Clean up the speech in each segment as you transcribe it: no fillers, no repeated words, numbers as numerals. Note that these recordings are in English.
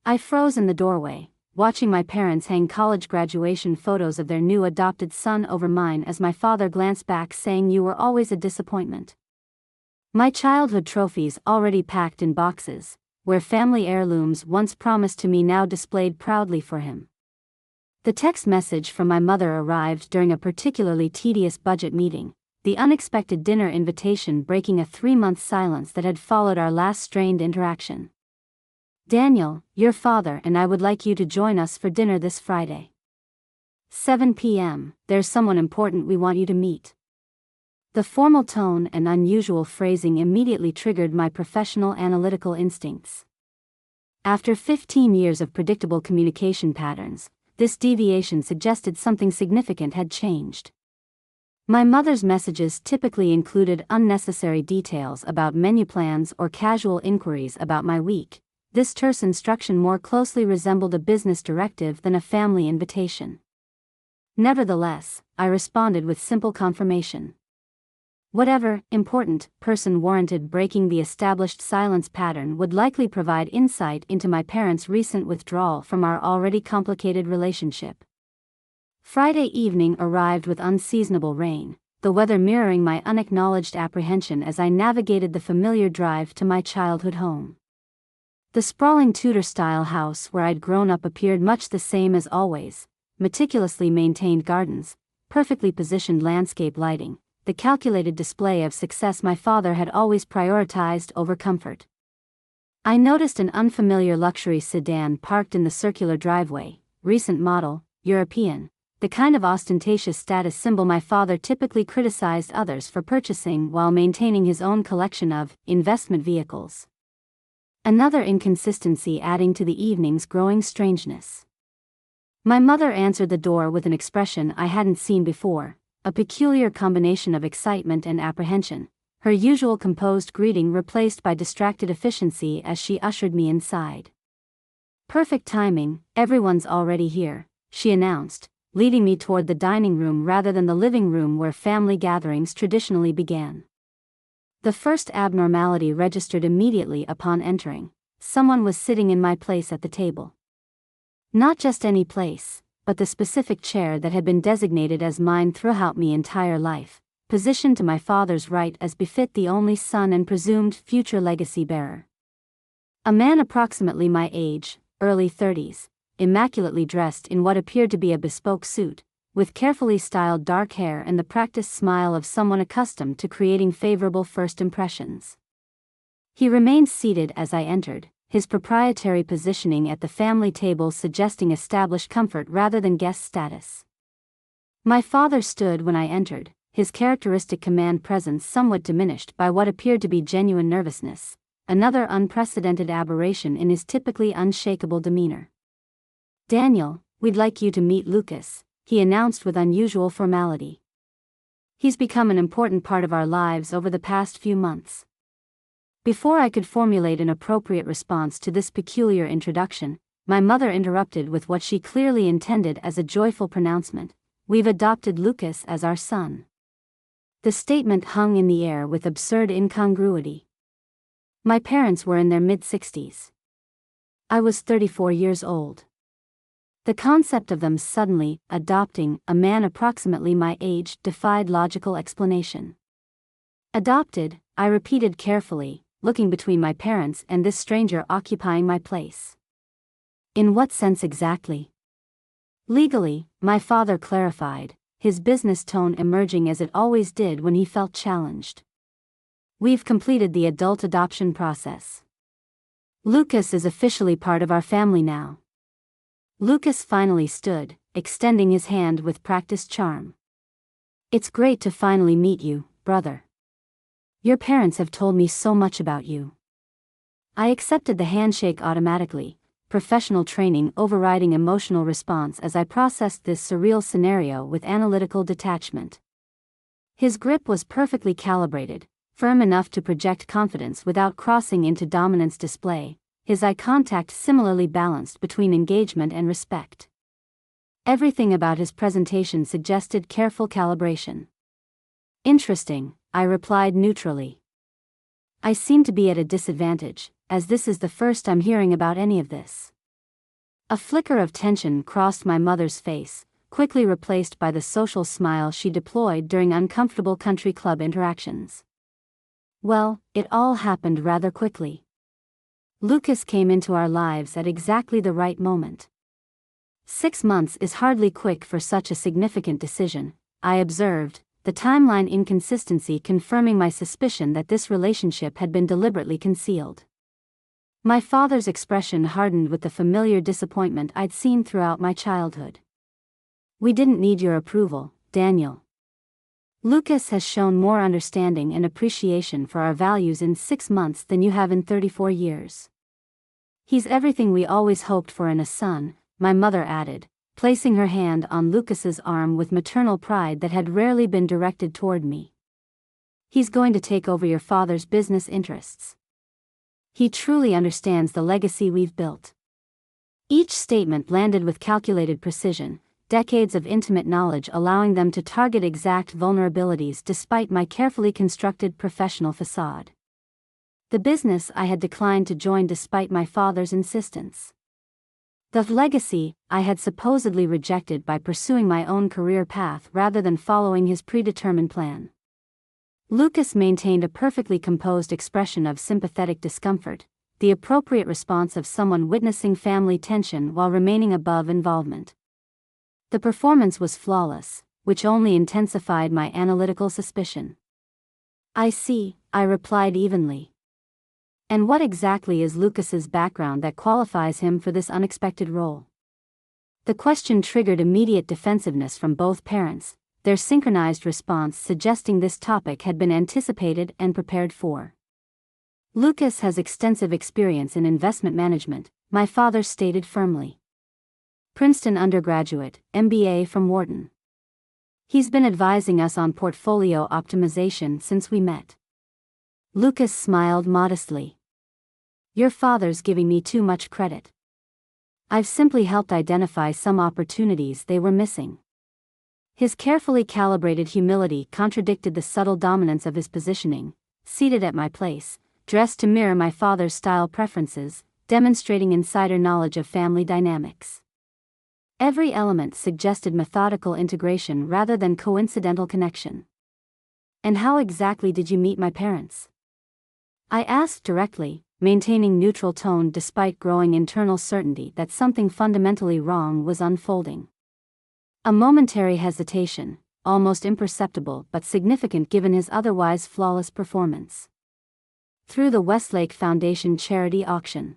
I froze in the doorway, watching my parents hang college graduation photos of their new adopted son over mine as my father glanced back saying, "You were always a disappointment." My childhood trophies already packed in boxes, where family heirlooms once promised to me now displayed proudly for him. The text message from my mother arrived during a particularly tedious budget meeting, the unexpected dinner invitation breaking a 3-month silence that had followed our last strained interaction. "Daniel, your father and I would like you to join us for dinner this Friday. 7 p.m., there's someone important we want you to meet." The formal tone and unusual phrasing immediately triggered my professional analytical instincts. After 15 years of predictable communication patterns, this deviation suggested something significant had changed. My mother's messages typically included unnecessary details about menu plans or casual inquiries about my week. This terse instruction more closely resembled a business directive than a family invitation. Nevertheless, I responded with simple confirmation. Whatever important person warranted breaking the established silence pattern would likely provide insight into my parents' recent withdrawal from our already complicated relationship. Friday evening arrived with unseasonable rain, the weather mirroring my unacknowledged apprehension as I navigated the familiar drive to my childhood home. The sprawling Tudor-style house where I'd grown up appeared much the same as always: meticulously maintained gardens, perfectly positioned landscape lighting, the calculated display of success my father had always prioritized over comfort. I noticed an unfamiliar luxury sedan parked in the circular driveway, recent model, European, the kind of ostentatious status symbol my father typically criticized others for purchasing while maintaining his own collection of investment vehicles. Another inconsistency adding to the evening's growing strangeness. My mother answered the door with an expression I hadn't seen before, a peculiar combination of excitement and apprehension, her usual composed greeting replaced by distracted efficiency as she ushered me inside. "Perfect timing, everyone's already here," she announced, leading me toward the dining room rather than the living room where family gatherings traditionally began. The first abnormality registered immediately upon entering: someone was sitting in my place at the table. Not just any place, but the specific chair that had been designated as mine throughout my entire life, positioned to my father's right as befit the only son and presumed future legacy bearer. A man approximately my age, early 30s, immaculately dressed in what appeared to be a bespoke suit, with carefully styled dark hair and the practiced smile of someone accustomed to creating favorable first impressions. He remained seated as I entered, his proprietary positioning at the family table suggesting established comfort rather than guest status. My father stood when I entered, his characteristic command presence somewhat diminished by what appeared to be genuine nervousness, another unprecedented aberration in his typically unshakable demeanor. "Daniel, we'd like you to meet Lucas," he announced with unusual formality. "He's become an important part of our lives over the past few months." Before I could formulate an appropriate response to this peculiar introduction, my mother interrupted with what she clearly intended as a joyful pronouncement: "We've adopted Lucas as our son." The statement hung in the air with absurd incongruity. My parents were in their mid-60s. I was 34 years old. The concept of them suddenly adopting a man approximately my age defied logical explanation. "Adopted," I repeated carefully, looking between my parents and this stranger occupying my place. "In what sense exactly?" "Legally," my father clarified, his business tone emerging as it always did when he felt challenged. "We've completed the adult adoption process. Lucas is officially part of our family now." Lucas finally stood, extending his hand with practiced charm. "It's great to finally meet you, brother. Your parents have told me so much about you." I accepted the handshake automatically, professional training overriding emotional response as I processed this surreal scenario with analytical detachment. His grip was perfectly calibrated, firm enough to project confidence without crossing into dominance display, his eye contact similarly balanced between engagement and respect. Everything about his presentation suggested careful calibration. "Interesting," I replied neutrally. "I seem to be at a disadvantage, as this is the first I'm hearing about any of this." A flicker of tension crossed my mother's face, quickly replaced by the social smile she deployed during uncomfortable country club interactions. Well, it all happened rather quickly. Lucas came into our lives at exactly the right moment. 6 months is hardly quick for such a significant decision, I observed, the timeline inconsistency confirming my suspicion that this relationship had been deliberately concealed. My father's expression hardened with the familiar disappointment I'd seen throughout my childhood. We didn't need your approval, Daniel. Lucas has shown more understanding and appreciation for our values in 6 months than you have in 34 years. He's everything we always hoped for in a son, my mother added, placing her hand on Lucas's arm with maternal pride that had rarely been directed toward me. He's going to take over your father's business interests. He truly understands the legacy we've built. Each statement landed with calculated precision, decades of intimate knowledge allowing them to target exact vulnerabilities despite my carefully constructed professional facade. The business I had declined to join despite my father's insistence. The legacy I had supposedly rejected by pursuing my own career path rather than following his predetermined plan. Lucas maintained a perfectly composed expression of sympathetic discomfort, the appropriate response of someone witnessing family tension while remaining above involvement. The performance was flawless, which only intensified my analytical suspicion. I see, I replied evenly. And what exactly is Lucas's background that qualifies him for this unexpected role? The question triggered immediate defensiveness from both parents, their synchronized response suggesting this topic had been anticipated and prepared for. Lucas has extensive experience in investment management, my father stated firmly. Princeton undergraduate, MBA from Wharton. He's been advising us on portfolio optimization since we met. Lucas smiled modestly. Your father's giving me too much credit. I've simply helped identify some opportunities they were missing. His carefully calibrated humility contradicted the subtle dominance of his positioning, seated at my place, dressed to mirror my father's style preferences, demonstrating insider knowledge of family dynamics. Every element suggested methodical integration rather than coincidental connection. And how exactly did you meet my parents? I asked directly, maintaining neutral tone despite growing internal certainty that something fundamentally wrong was unfolding. A momentary hesitation, almost imperceptible but significant given his otherwise flawless performance. Through the Westlake Foundation charity auction.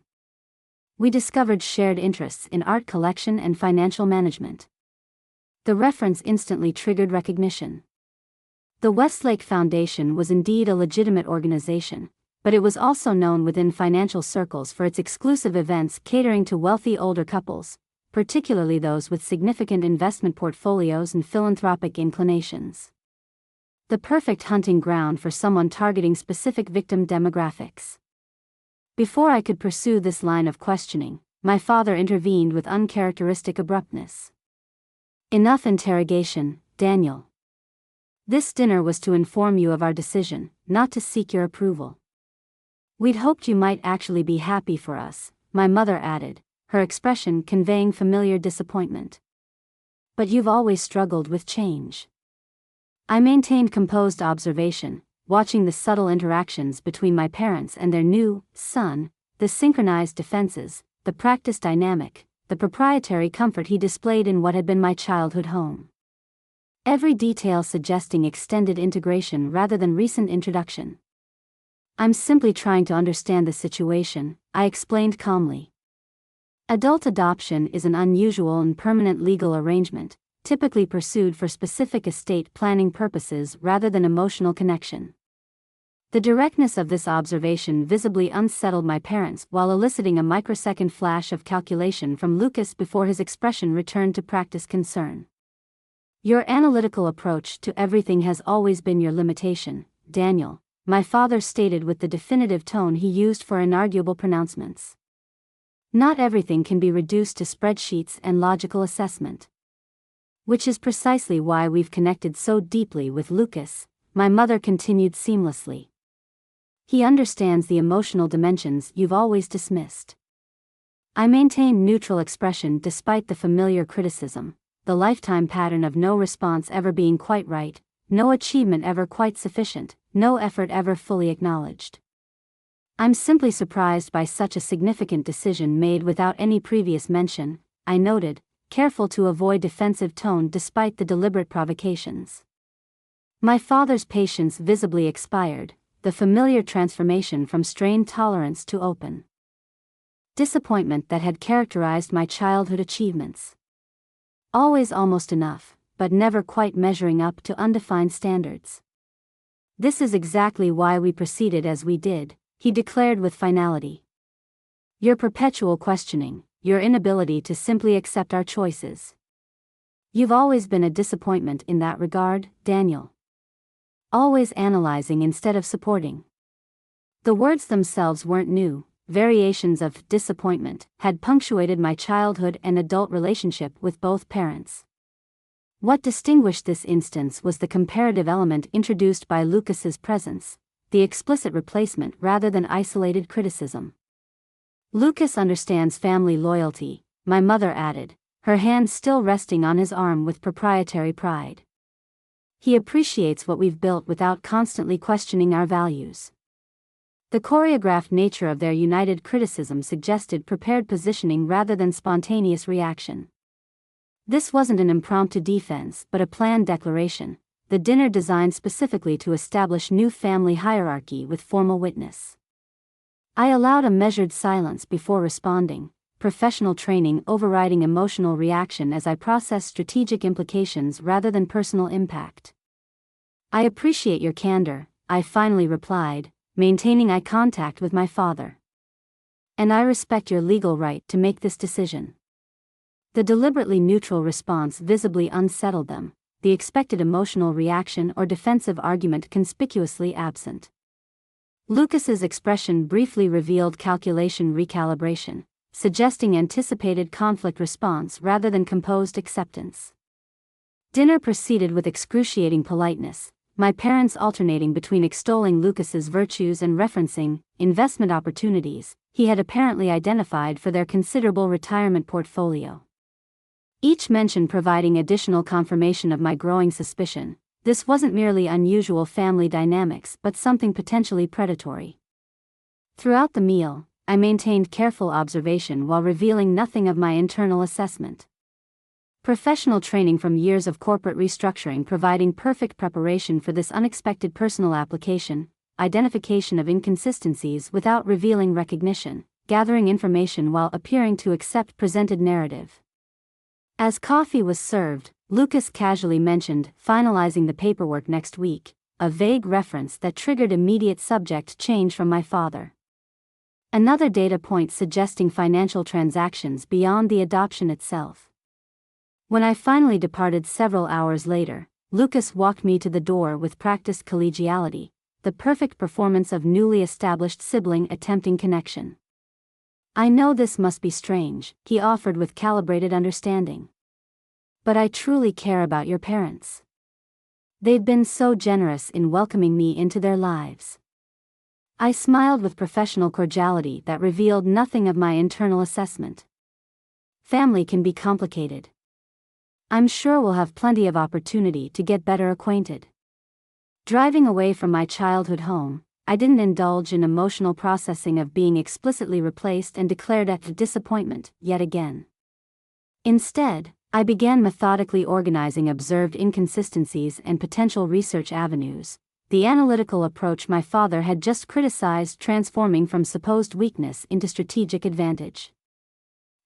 We discovered shared interests in art collection and financial management. The reference instantly triggered recognition. The Westlake Foundation was indeed a legitimate organization, but it was also known within financial circles for its exclusive events catering to wealthy older couples, particularly those with significant investment portfolios and philanthropic inclinations. The perfect hunting ground for someone targeting specific victim demographics. Before I could pursue this line of questioning, my father intervened with uncharacteristic abruptness. Enough interrogation, Daniel. This dinner was to inform you of our decision, not to seek your approval. We'd hoped you might actually be happy for us, my mother added, her expression conveying familiar disappointment. But you've always struggled with change. I maintained composed observation, watching the subtle interactions between my parents and their new son, the synchronized defenses, the practice dynamic, the proprietary comfort he displayed in what had been my childhood home. Every detail suggesting extended integration rather than recent introduction. I'm simply trying to understand the situation, I explained calmly. Adult adoption is an unusual and permanent legal arrangement, typically pursued for specific estate planning purposes rather than emotional connection. The directness of this observation visibly unsettled my parents while eliciting a microsecond flash of calculation from Lucas before his expression returned to practice concern. Your analytical approach to everything has always been your limitation, Daniel, my father stated with the definitive tone he used for inarguable pronouncements. Not everything can be reduced to spreadsheets and logical assessment. Which is precisely why we've connected so deeply with Lucas, my mother continued seamlessly. He understands the emotional dimensions you've always dismissed. I maintained neutral expression despite the familiar criticism, the lifetime pattern of no response ever being quite right, no achievement ever quite sufficient, no effort ever fully acknowledged. I'm simply surprised by such a significant decision made without any previous mention, I noted, careful to avoid defensive tone despite the deliberate provocations. My father's patience visibly expired, the familiar transformation from strained tolerance to open disappointment that had characterized my childhood achievements. Always almost enough, but never quite measuring up to undefined standards. This is exactly why we proceeded as we did, he declared with finality. Your perpetual questioning, your inability to simply accept our choices. You've always been a disappointment in that regard, Daniel. Always analyzing instead of supporting. The words themselves weren't new, variations of disappointment had punctuated my childhood and adult relationship with both parents. What distinguished this instance was the comparative element introduced by Lucas's presence, the explicit replacement rather than isolated criticism. Lucas understands family loyalty, my mother added, her hand still resting on his arm with proprietary pride. He appreciates what we've built without constantly questioning our values. The choreographed nature of their united criticism suggested prepared positioning rather than spontaneous reaction. This wasn't an impromptu defense but a planned declaration, the dinner designed specifically to establish new family hierarchy with formal witness. I allowed a measured silence before responding, professional training overriding emotional reaction as I processed strategic implications rather than personal impact. I appreciate your candor, I finally replied, maintaining eye contact with my father. And I respect your legal right to make this decision. The deliberately neutral response visibly unsettled them, the expected emotional reaction or defensive argument conspicuously absent. Lucas's expression briefly revealed calculation recalibration, suggesting anticipated conflict response rather than composed acceptance. Dinner proceeded with excruciating politeness, my parents alternating between extolling Lucas's virtues and referencing investment opportunities he had apparently identified for their considerable retirement portfolio. Each mention providing additional confirmation of my growing suspicion, this wasn't merely unusual family dynamics but something potentially predatory. Throughout the meal, I maintained careful observation while revealing nothing of my internal assessment. Professional training from years of corporate restructuring providing perfect preparation for this unexpected personal application, identification of inconsistencies without revealing recognition, gathering information while appearing to accept presented narrative. As coffee was served, Lucas casually mentioned finalizing the paperwork next week, a vague reference that triggered immediate subject change from my father. Another data point suggesting financial transactions beyond the adoption itself. When I finally departed several hours later, Lucas walked me to the door with practiced collegiality, the perfect performance of newly established sibling attempting connection. I know this must be strange, he offered with calibrated understanding. But I truly care about your parents. They've been so generous in welcoming me into their lives. I smiled with professional cordiality that revealed nothing of my internal assessment. Family can be complicated. I'm sure we'll have plenty of opportunity to get better acquainted. Driving away from my childhood home, I didn't indulge in emotional processing of being explicitly replaced and declared at disappointment, yet again. Instead, I began methodically organizing observed inconsistencies and potential research avenues, the analytical approach my father had just criticized transforming from supposed weakness into strategic advantage.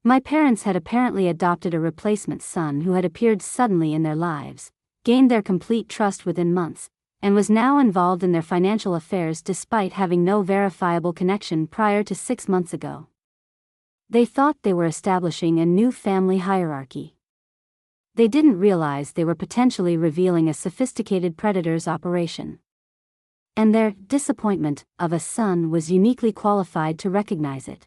My parents had apparently adopted a replacement son who had appeared suddenly in their lives, gained their complete trust within months, and was now involved in their financial affairs despite having no verifiable connection prior to 6 months ago. They thought they were establishing a new family hierarchy. They didn't realize they were potentially revealing a sophisticated predator's operation. And their disappointment of a son was uniquely qualified to recognize it.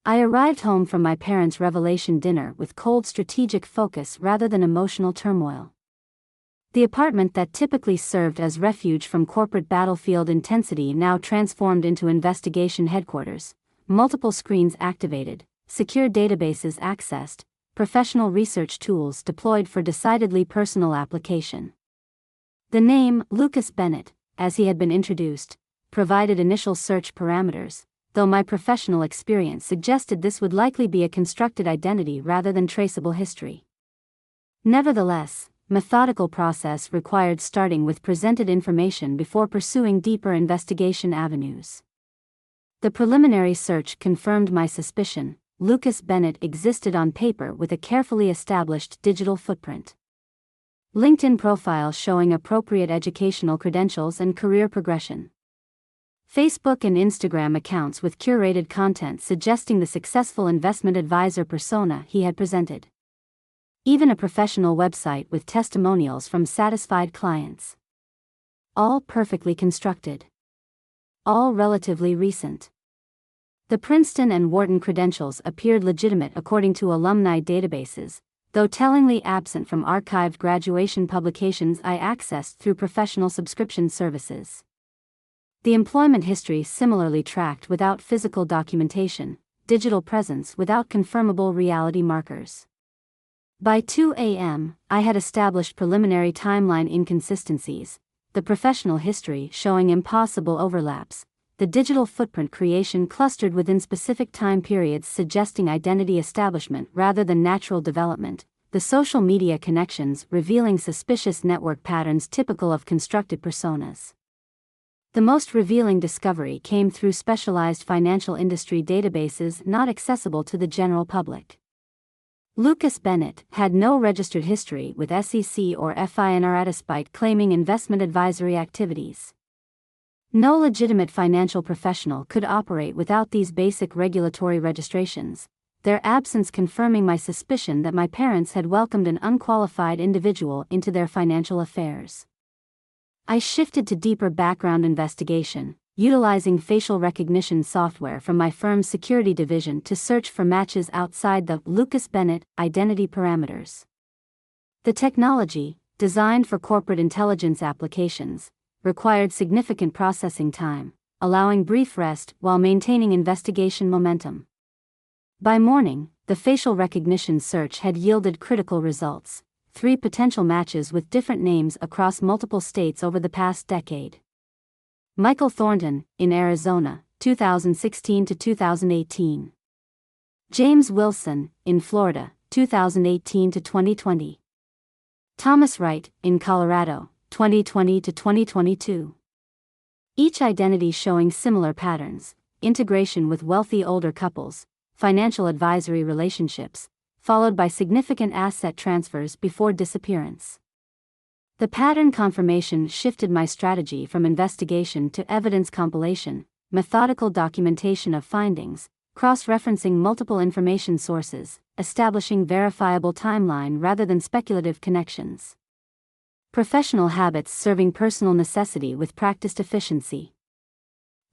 I arrived home from my parents' revelation dinner with cold strategic focus rather than emotional turmoil. The apartment that typically served as refuge from corporate battlefield intensity now transformed into investigation headquarters, multiple screens activated, secure databases accessed, professional research tools deployed for decidedly personal application. The name, Lucas Bennett, as he had been introduced, provided initial search parameters, though my professional experience suggested this would likely be a constructed identity rather than traceable history. Nevertheless, methodical process required starting with presented information before pursuing deeper investigation avenues. The preliminary search confirmed my suspicion. Lucas Bennett existed on paper with a carefully established digital footprint. LinkedIn profile showing appropriate educational credentials and career progression. Facebook and Instagram accounts with curated content suggesting the successful investment advisor persona he had presented. Even a professional website with testimonials from satisfied clients. All perfectly constructed. All relatively recent. The Princeton and Wharton credentials appeared legitimate according to alumni databases, though tellingly absent from archived graduation publications I accessed through professional subscription services. The employment history similarly tracked without physical documentation, digital presence without confirmable reality markers. By 2 a.m., I had established preliminary timeline inconsistencies, the professional history showing impossible overlaps, the digital footprint creation clustered within specific time periods suggesting identity establishment rather than natural development, the social media connections revealing suspicious network patterns typical of constructed personas. The most revealing discovery came through specialized financial industry databases not accessible to the general public. Lucas Bennett had no registered history with SEC or FINRA despite claiming investment advisory activities. No legitimate financial professional could operate without these basic regulatory registrations, their absence confirming my suspicion that my parents had welcomed an unqualified individual into their financial affairs. I shifted to deeper background investigation, utilizing facial recognition software from my firm's security division to search for matches outside the Lucas Bennett identity parameters. The technology, designed for corporate intelligence applications, required significant processing time, allowing brief rest while maintaining investigation momentum. By morning, the facial recognition search had yielded critical results, 3 potential matches with different names across multiple states over the past decade. Michael Thornton, in Arizona, 2016 to 2018. James Wilson, in Florida, 2018 to 2020. Thomas Wright, in Colorado, 2020 to 2022. Each identity showing similar patterns, integration with wealthy older couples, financial advisory relationships, followed by significant asset transfers before disappearance. The pattern confirmation shifted my strategy from investigation to evidence compilation, methodical documentation of findings, cross-referencing multiple information sources, establishing verifiable timeline rather than speculative connections. Professional habits serving personal necessity with practiced efficiency.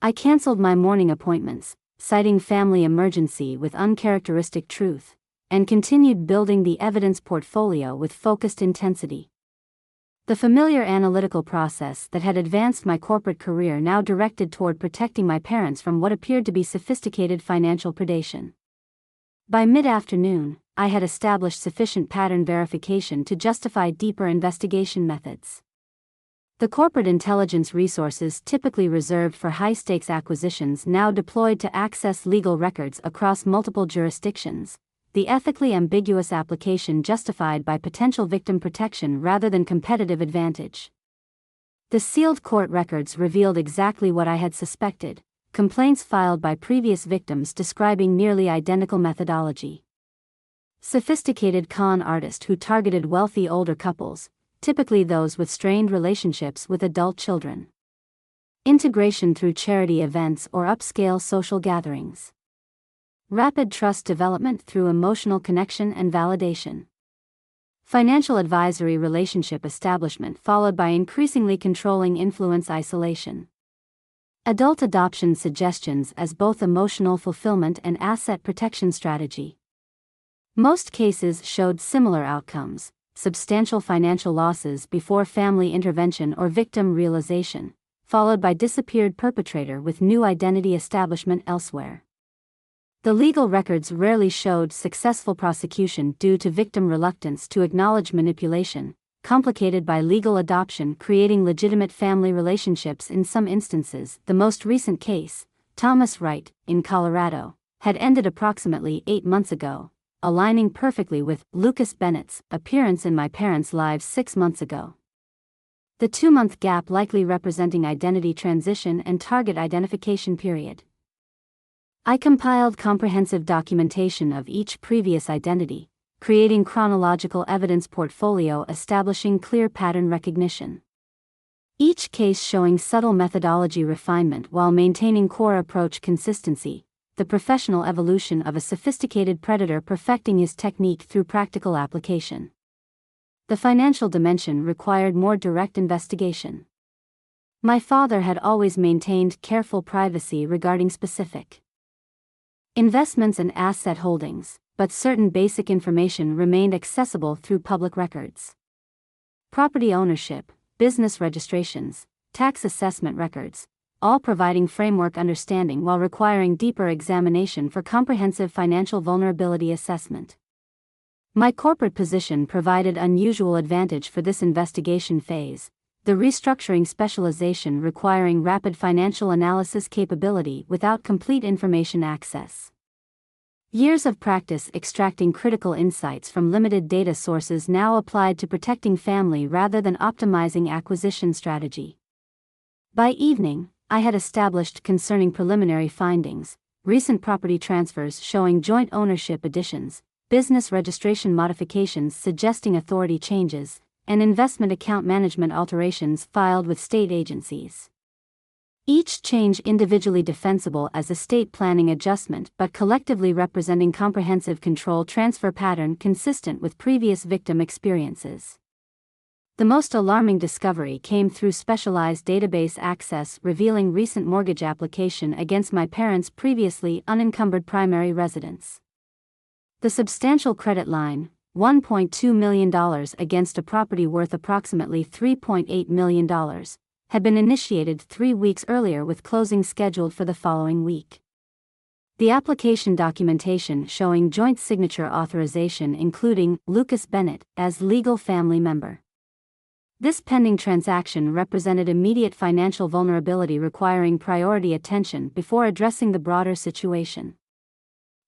I canceled my morning appointments, citing family emergency with uncharacteristic truth, and continued building the evidence portfolio with focused intensity. The familiar analytical process that had advanced my corporate career now directed toward protecting my parents from what appeared to be sophisticated financial predation. By mid-afternoon, I had established sufficient pattern verification to justify deeper investigation methods. The corporate intelligence resources typically reserved for high-stakes acquisitions now deployed to access legal records across multiple jurisdictions, the ethically ambiguous application justified by potential victim protection rather than competitive advantage. The sealed court records revealed exactly what I had suspected, complaints filed by previous victims describing nearly identical methodology. Sophisticated con artist who targeted wealthy older couples, typically those with strained relationships with adult children. Integration through charity events or upscale social gatherings. Rapid trust development through emotional connection and validation. Financial advisory relationship establishment followed by increasingly controlling influence isolation. Adult adoption suggestions as both emotional fulfillment and asset protection strategy. Most cases showed similar outcomes, substantial financial losses before family intervention or victim realization, followed by disappeared perpetrator with new identity establishment elsewhere. The legal records rarely showed successful prosecution due to victim reluctance to acknowledge manipulation, complicated by legal adoption creating legitimate family relationships in some instances. The most recent case, Thomas Wright, in Colorado, had ended approximately 8 months ago, aligning perfectly with Lucas Bennett's appearance in my parents' lives 6 months ago. The 2-month gap likely representing identity transition and target identification period. I compiled comprehensive documentation of each previous identity, creating chronological evidence portfolio establishing clear pattern recognition. Each case showing subtle methodology refinement while maintaining core approach consistency, the professional evolution of a sophisticated predator perfecting his technique through practical application. The financial dimension required more direct investigation. My father had always maintained careful privacy regarding specific investments and asset holdings, but certain basic information remained accessible through public records. Property ownership, business registrations, tax assessment records, all providing framework understanding while requiring deeper examination for comprehensive financial vulnerability assessment. My corporate position provided unusual advantage for this investigation phase, the restructuring specialization requiring rapid financial analysis capability without complete information access. Years of practice extracting critical insights from limited data sources now applied to protecting family rather than optimizing acquisition strategy. By evening, I had established concerning preliminary findings, recent property transfers showing joint ownership additions, business registration modifications suggesting authority changes, and investment account management alterations filed with state agencies. Each change individually defensible as estate planning adjustment but collectively representing comprehensive control transfer pattern consistent with previous victim experiences. The most alarming discovery came through specialized database access revealing recent mortgage application against my parents' previously unencumbered primary residence. The substantial credit line, $1.2 million against a property worth approximately $3.8 million, had been initiated 3 weeks earlier with closing scheduled for the following week. The application documentation showing joint signature authorization including Lucas Bennett as legal family member. This pending transaction represented immediate financial vulnerability requiring priority attention before addressing the broader situation.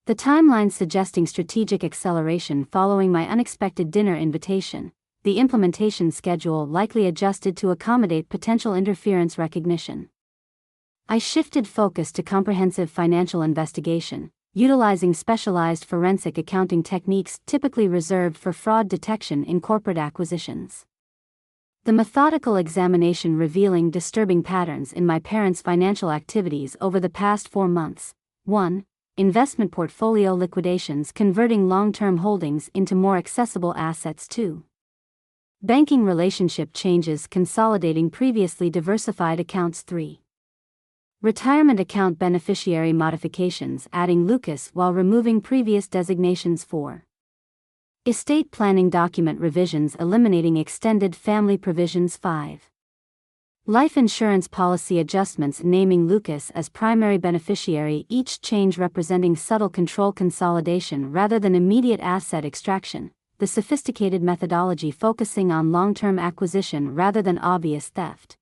The timeline suggesting strategic acceleration following my unexpected dinner invitation, the implementation schedule likely adjusted to accommodate potential interference recognition. I shifted focus to comprehensive financial investigation, utilizing specialized forensic accounting techniques typically reserved for fraud detection in corporate acquisitions. The methodical examination revealing disturbing patterns in my parents' financial activities over the past 4 months. 1. Investment portfolio liquidations converting long-term holdings into more accessible assets. 2. Banking relationship changes consolidating previously diversified accounts. 3. Retirement account beneficiary modifications adding Lucas while removing previous designations. 4. Estate planning document revisions eliminating extended family provisions. 5. Life insurance policy adjustments naming Lucas as primary beneficiary, each change representing subtle control consolidation rather than immediate asset extraction, the sophisticated methodology focusing on long-term acquisition rather than obvious theft.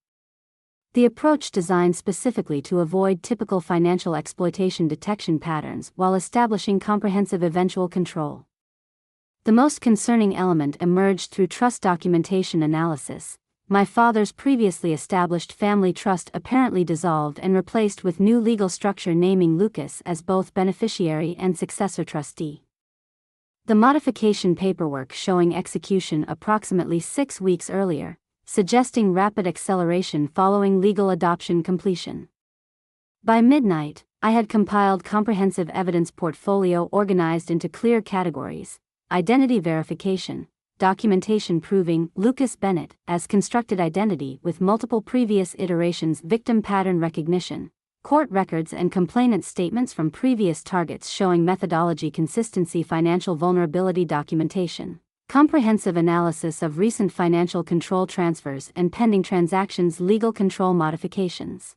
The approach designed specifically to avoid typical financial exploitation detection patterns while establishing comprehensive eventual control. The most concerning element emerged through trust documentation analysis. My father's previously established family trust apparently dissolved and replaced with new legal structure naming Lucas as both beneficiary and successor trustee. The modification paperwork showing execution approximately 6 weeks earlier, suggesting rapid acceleration following legal adoption completion. By midnight, I had compiled comprehensive evidence portfolio organized into clear categories: identity verification, documentation proving Lucas Bennett as constructed identity with multiple previous iterations, victim pattern recognition, court records and complainant statements from previous targets showing methodology consistency, financial vulnerability documentation, comprehensive analysis of recent financial control transfers and pending transactions, legal control modifications.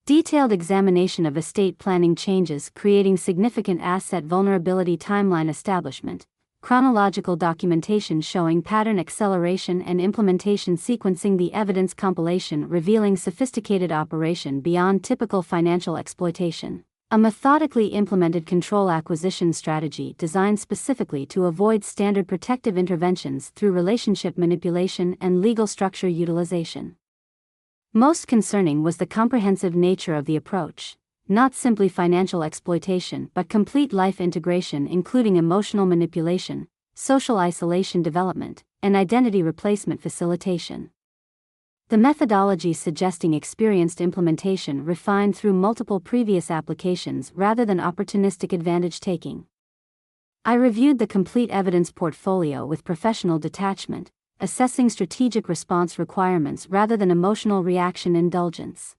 Detailed examination of estate planning changes creating significant asset vulnerability timeline establishment. Chronological documentation showing pattern acceleration and implementation sequencing the evidence compilation revealing sophisticated operation beyond typical financial exploitation. A methodically implemented control acquisition strategy designed specifically to avoid standard protective interventions through relationship manipulation and legal structure utilization. Most concerning was the comprehensive nature of the approach, not simply financial exploitation but complete life integration including emotional manipulation, social isolation development, and identity replacement facilitation. The methodology suggesting experienced implementation refined through multiple previous applications rather than opportunistic advantage taking. I reviewed the complete evidence portfolio with professional detachment, assessing strategic response requirements rather than emotional reaction indulgence.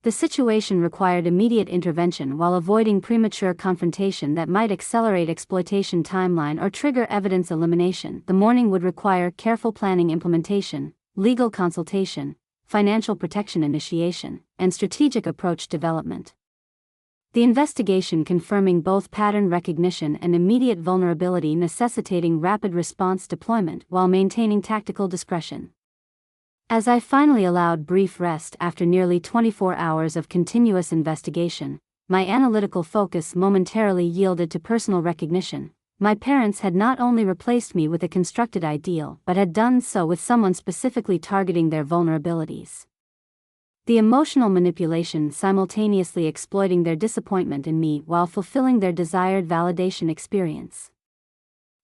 The situation required immediate intervention while avoiding premature confrontation that might accelerate exploitation timeline or trigger evidence elimination. The morning would require careful planning implementation, legal consultation, financial protection initiation, and strategic approach development. The investigation confirming both pattern recognition and immediate vulnerability necessitating rapid response deployment while maintaining tactical discretion. As I finally allowed brief rest after nearly 24 hours of continuous investigation, my analytical focus momentarily yielded to personal recognition. My parents had not only replaced me with a constructed ideal but had done so with someone specifically targeting their vulnerabilities. The emotional manipulation simultaneously exploiting their disappointment in me while fulfilling their desired validation experience.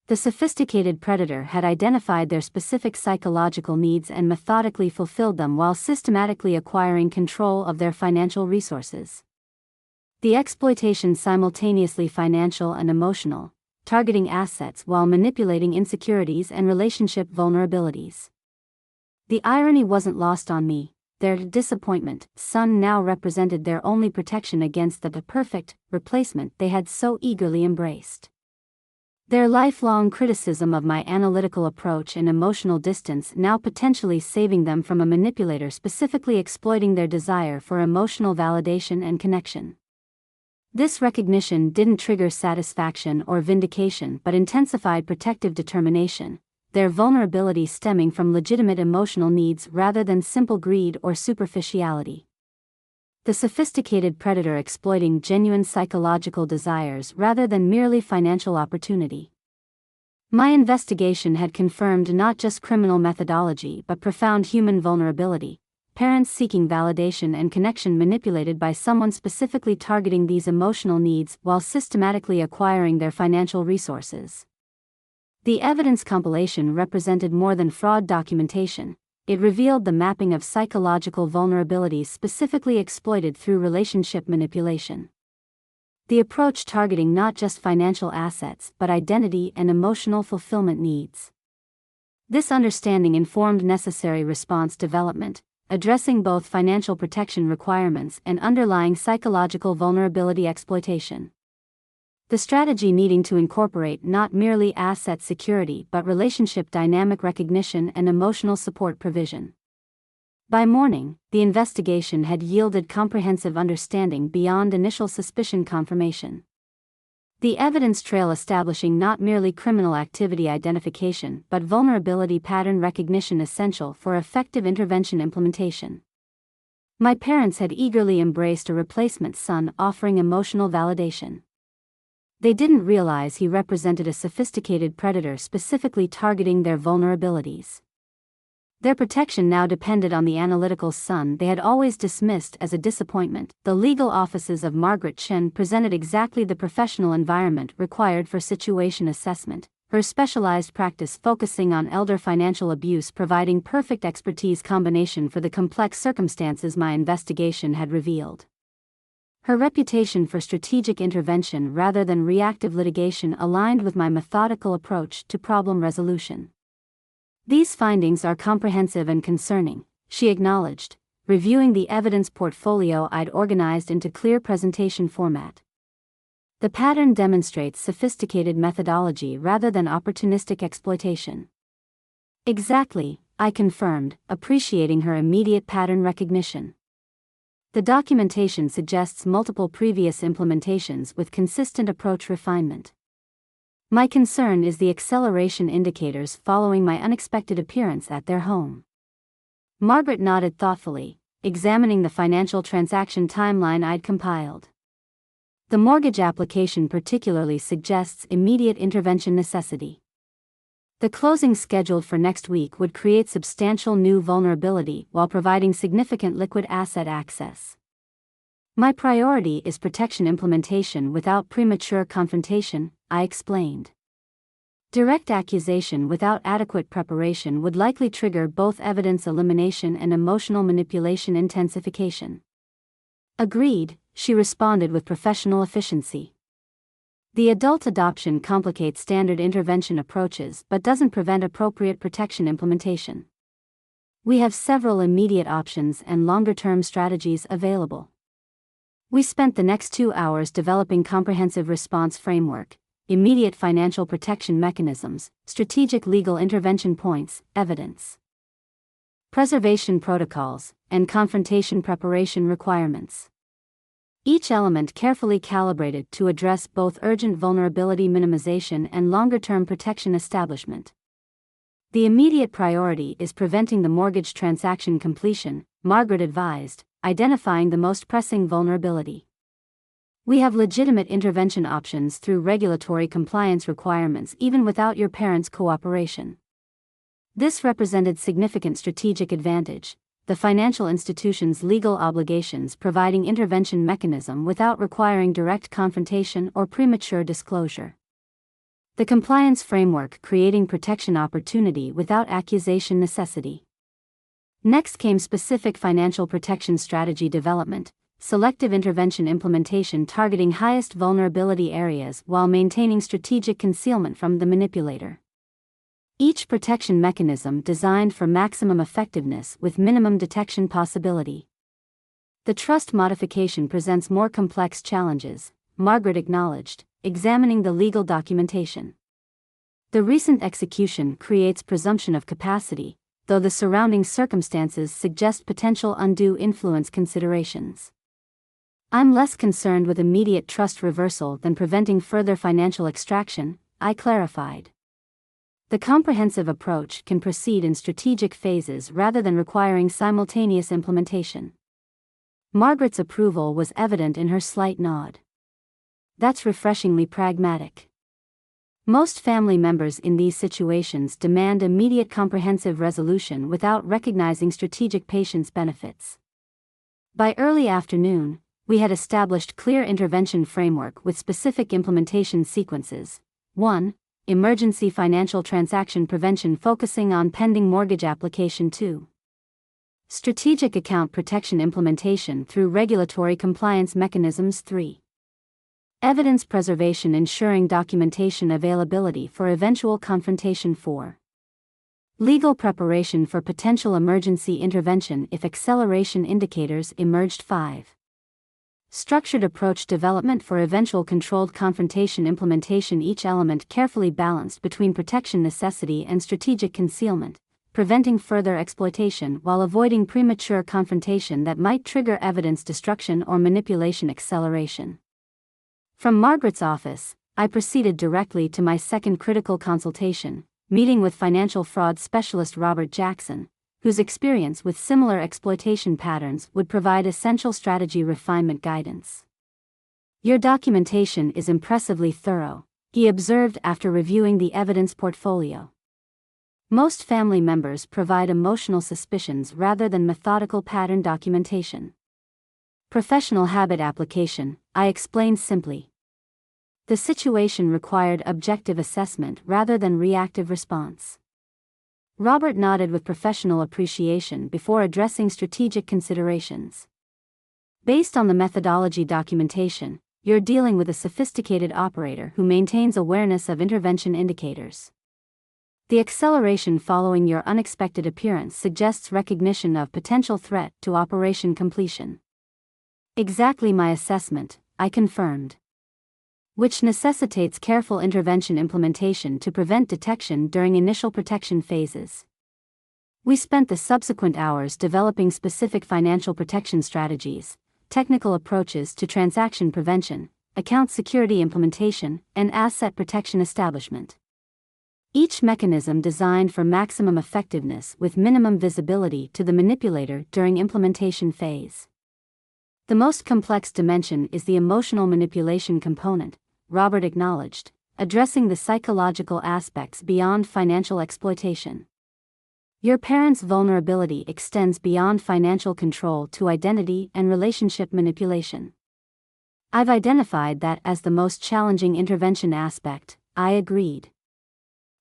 The sophisticated predator had identified their specific psychological needs and methodically fulfilled them while systematically acquiring control of their financial resources. The exploitation simultaneously financial and emotional, targeting assets while manipulating insecurities and relationship vulnerabilities. The irony wasn't lost on me. Their disappointment, son now represented their only protection against the perfect replacement they had so eagerly embraced. Their lifelong criticism of my analytical approach and emotional distance now potentially saving them from a manipulator specifically exploiting their desire for emotional validation and connection. This recognition didn't trigger satisfaction or vindication but intensified protective determination, their vulnerability stemming from legitimate emotional needs rather than simple greed or superficiality. The sophisticated predator exploiting genuine psychological desires rather than merely financial opportunity. My investigation had confirmed not just criminal methodology but profound human vulnerability, parents seeking validation and connection manipulated by someone specifically targeting these emotional needs while systematically acquiring their financial resources. The evidence compilation represented more than fraud documentation. It revealed the mapping of psychological vulnerabilities specifically exploited through relationship manipulation. The approach targeting not just financial assets but identity and emotional fulfillment needs. This understanding informed necessary response development, addressing both financial protection requirements and underlying psychological vulnerability exploitation. The strategy needing to incorporate not merely asset security but relationship dynamic recognition and emotional support provision. By morning, the investigation had yielded comprehensive understanding beyond initial suspicion confirmation. The evidence trail establishing not merely criminal activity identification but vulnerability pattern recognition essential for effective intervention implementation. My parents had eagerly embraced a replacement son offering emotional validation. They didn't realize he represented a sophisticated predator specifically targeting their vulnerabilities. Their protection now depended on the analytical son they had always dismissed as a disappointment. The legal offices of Margaret Chen presented exactly the professional environment required for situation assessment, her specialized practice focusing on elder financial abuse providing perfect expertise combination for the complex circumstances my investigation had revealed. Her reputation for strategic intervention rather than reactive litigation aligned with my methodical approach to problem resolution. These findings are comprehensive and concerning, she acknowledged, reviewing the evidence portfolio I'd organized into clear presentation format. The pattern demonstrates sophisticated methodology rather than opportunistic exploitation. Exactly, I confirmed, appreciating her immediate pattern recognition. The documentation suggests multiple previous implementations with consistent approach refinement. My concern is the acceleration indicators following my unexpected appearance at their home. Margaret nodded thoughtfully, examining the financial transaction timeline I'd compiled. The mortgage application particularly suggests immediate intervention necessity. The closing scheduled for next week would create substantial new vulnerability while providing significant liquid asset access. My priority is protection implementation without premature confrontation, I explained. Direct accusation without adequate preparation would likely trigger both evidence elimination and emotional manipulation intensification. Agreed, she responded with professional efficiency. The adult adoption complicates standard intervention approaches but doesn't prevent appropriate protection implementation. We have several immediate options and longer-term strategies available. We spent the next 2 hours developing comprehensive response framework, immediate financial protection mechanisms, strategic legal intervention points, evidence preservation protocols, and confrontation preparation requirements. Each element carefully calibrated to address both urgent vulnerability minimization and longer-term protection establishment. The immediate priority is preventing the mortgage transaction completion, Margaret advised, identifying the most pressing vulnerability. We have legitimate intervention options through regulatory compliance requirements even without your parents' cooperation. This represented significant strategic advantage. The financial institution's legal obligations providing intervention mechanism without requiring direct confrontation or premature disclosure. The compliance framework creating protection opportunity without accusation necessity. Next came specific financial protection strategy development, selective intervention implementation targeting highest vulnerability areas while maintaining strategic concealment from the manipulator. Each protection mechanism designed for maximum effectiveness with minimum detection possibility. The trust modification presents more complex challenges, Margaret acknowledged, examining the legal documentation. The recent execution creates presumption of capacity, though the surrounding circumstances suggest potential undue influence considerations. I'm less concerned with immediate trust reversal than preventing further financial extraction, I clarified. The comprehensive approach can proceed in strategic phases rather than requiring simultaneous implementation. Margaret's approval was evident in her slight nod. That's refreshingly pragmatic. Most family members in these situations demand immediate comprehensive resolution without recognizing strategic patience benefits. By early afternoon, we had established clear intervention framework with specific implementation sequences. 1. Emergency financial transaction prevention focusing on pending mortgage application. 2. Strategic account protection implementation through regulatory compliance mechanisms. 3. Evidence preservation ensuring documentation availability for eventual confrontation. 4. Legal preparation for potential emergency intervention if acceleration indicators emerged. 5. Structured approach development for eventual controlled confrontation implementation. Each element carefully balanced between protection necessity and strategic concealment, preventing further exploitation while avoiding premature confrontation that might trigger evidence destruction or manipulation acceleration. From Margaret's office, I proceeded directly to my second critical consultation, meeting with financial fraud specialist Robert Jackson, whose experience with similar exploitation patterns would provide essential strategy refinement guidance. Your documentation is impressively thorough, he observed after reviewing the evidence portfolio. Most family members provide emotional suspicions rather than methodical pattern documentation. Professional habit application, I explained simply. The situation required objective assessment rather than reactive response. Robert nodded with professional appreciation before addressing strategic considerations. Based on the methodology documentation, you're dealing with a sophisticated operator who maintains awareness of intervention indicators. The acceleration following your unexpected appearance suggests recognition of potential threat to operation completion. Exactly my assessment, I confirmed. Which necessitates careful intervention implementation to prevent detection during initial protection phases. We spent the subsequent hours developing specific financial protection strategies, technical approaches to transaction prevention, account security implementation, and asset protection establishment. Each mechanism designed for maximum effectiveness with minimum visibility to the manipulator during implementation phase. The most complex dimension is the emotional manipulation component, Robert acknowledged, addressing the psychological aspects beyond financial exploitation. Your parents' vulnerability extends beyond financial control to identity and relationship manipulation. I've identified that as the most challenging intervention aspect, I agreed.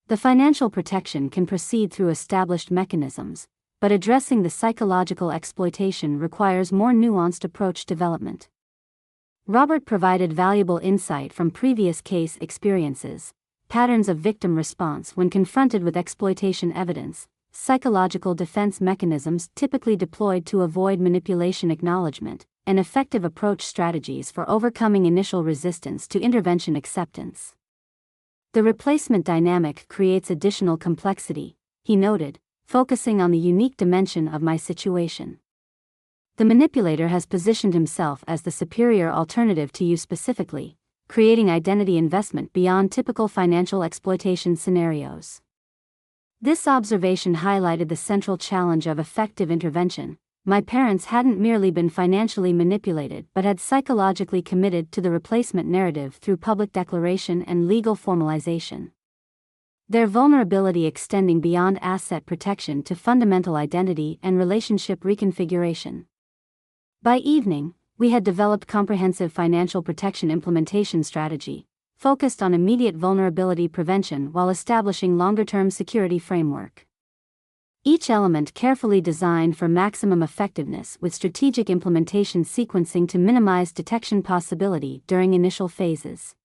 The financial protection can proceed through established mechanisms, but addressing the psychological exploitation requires more nuanced approach development. Robert provided valuable insight from previous case experiences, patterns of victim response when confronted with exploitation evidence, psychological defense mechanisms typically deployed to avoid manipulation acknowledgement, and effective approach strategies for overcoming initial resistance to intervention acceptance. The replacement dynamic creates additional complexity, he noted, focusing on the unique dimension of my situation. The manipulator has positioned himself as the superior alternative to you specifically, creating identity investment beyond typical financial exploitation scenarios. This observation highlighted the central challenge of effective intervention. My parents hadn't merely been financially manipulated but had psychologically committed to the replacement narrative through public declaration and legal formalization. Their vulnerability extending beyond asset protection to fundamental identity and relationship reconfiguration. By evening, we had developed comprehensive financial protection implementation strategy, focused on immediate vulnerability prevention while establishing longer-term security framework. Each element carefully designed for maximum effectiveness with strategic implementation sequencing to minimize detection possibility during initial phases.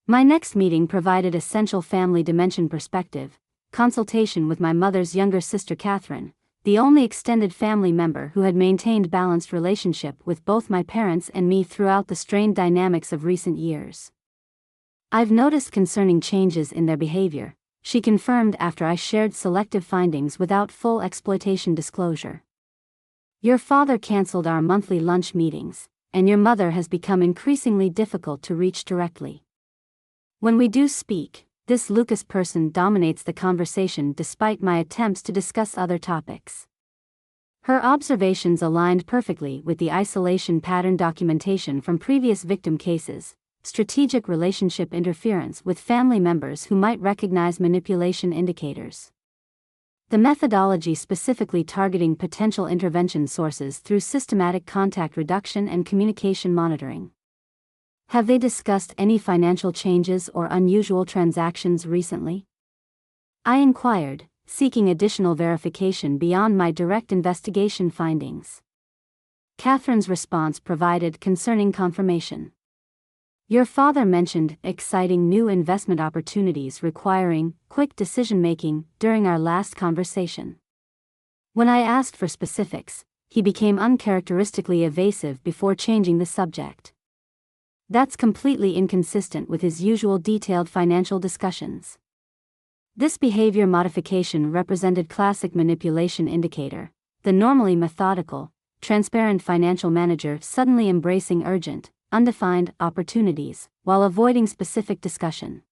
My next meeting provided essential family dimension perspective, consultation with my mother's younger sister Catherine, the only extended family member who had maintained balanced relationship with both my parents and me throughout the strained dynamics of recent years. I've noticed concerning changes in their behavior, she confirmed after I shared selective findings without full exploitation disclosure. Your father canceled our monthly lunch meetings, and your mother has become increasingly difficult to reach directly. When we do speak, this Lucas person dominates the conversation despite my attempts to discuss other topics. Her observations aligned perfectly with the isolation pattern documentation from previous victim cases. Strategic relationship interference with family members who might recognize manipulation indicators. The methodology specifically targeting potential intervention sources through systematic contact reduction and communication monitoring. Have they discussed any financial changes or unusual transactions recently? I inquired, seeking additional verification beyond my direct investigation findings. Catherine's response provided concerning confirmation. Your father mentioned exciting new investment opportunities requiring quick decision-making during our last conversation. When I asked for specifics, he became uncharacteristically evasive before changing the subject. That's completely inconsistent with his usual detailed financial discussions. This behavior modification represented classic manipulation indicator, the normally methodical, transparent financial manager suddenly embracing urgent, undefined opportunities, while avoiding specific discussion.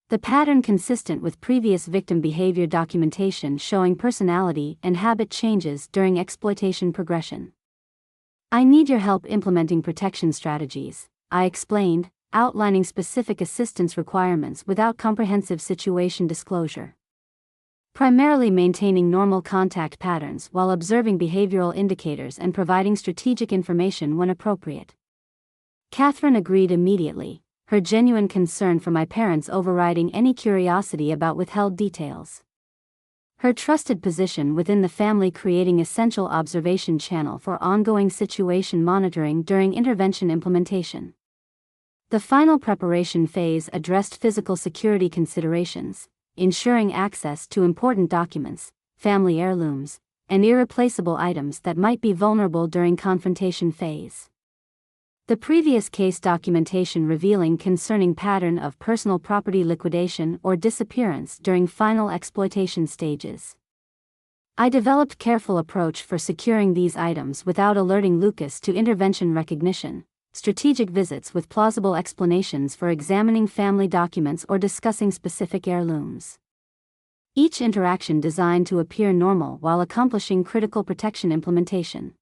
The pattern consistent with previous victim behavior documentation showing personality and habit changes during exploitation progression. I need your help implementing protection strategies, I explained, outlining specific assistance requirements without comprehensive situation disclosure. Primarily maintaining normal contact patterns while observing behavioral indicators and providing strategic information when appropriate. Catherine agreed immediately, her genuine concern for my parents overriding any curiosity about withheld details. Her trusted position within the family creating essential observation channel for ongoing situation monitoring during intervention implementation. The final preparation phase addressed physical security considerations, ensuring access to important documents, family heirlooms, and irreplaceable items that might be vulnerable during confrontation phase. The previous case documentation revealing concerning pattern of personal property liquidation or disappearance during final exploitation stages. I developed careful approach for securing these items without alerting Lucas to intervention recognition, strategic visits with plausible explanations for examining family documents or discussing specific heirlooms. Each interaction designed to appear normal while accomplishing critical protection implementation.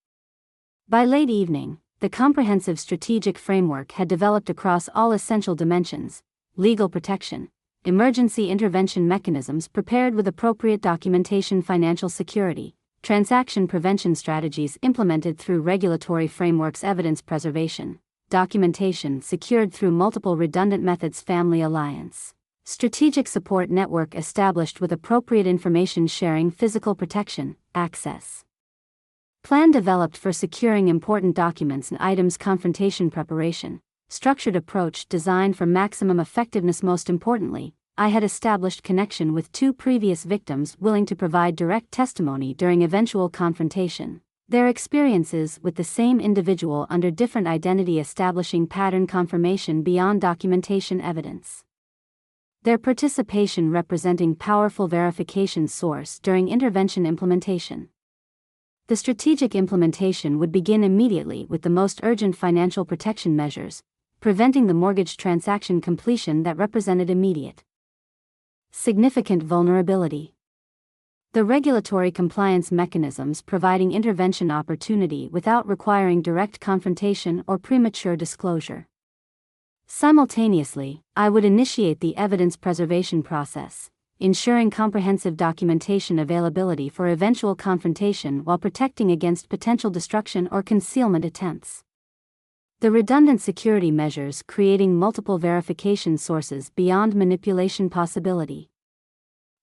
By late evening, the comprehensive strategic framework had developed across all essential dimensions: legal protection, emergency intervention mechanisms prepared with appropriate documentation, financial security, transaction prevention strategies implemented through regulatory frameworks, evidence preservation, documentation secured through multiple redundant methods, family alliance, strategic support network established with appropriate information sharing, physical protection, access. Plan developed for securing important documents and items, confrontation preparation, structured approach designed for maximum effectiveness. Most importantly, I had established connection with 2 previous victims willing to provide direct testimony during eventual confrontation, their experiences with the same individual under different identity, establishing pattern confirmation beyond documentation evidence. Their participation representing powerful verification source during intervention implementation. The strategic implementation would begin immediately with the most urgent financial protection measures, preventing the mortgage transaction completion that represented immediate significant vulnerability. The regulatory compliance mechanisms providing intervention opportunity without requiring direct confrontation or premature disclosure. Simultaneously, I would initiate the evidence preservation process, ensuring comprehensive documentation availability for eventual confrontation while protecting against potential destruction or concealment attempts. The redundant security measures creating multiple verification sources beyond manipulation possibility.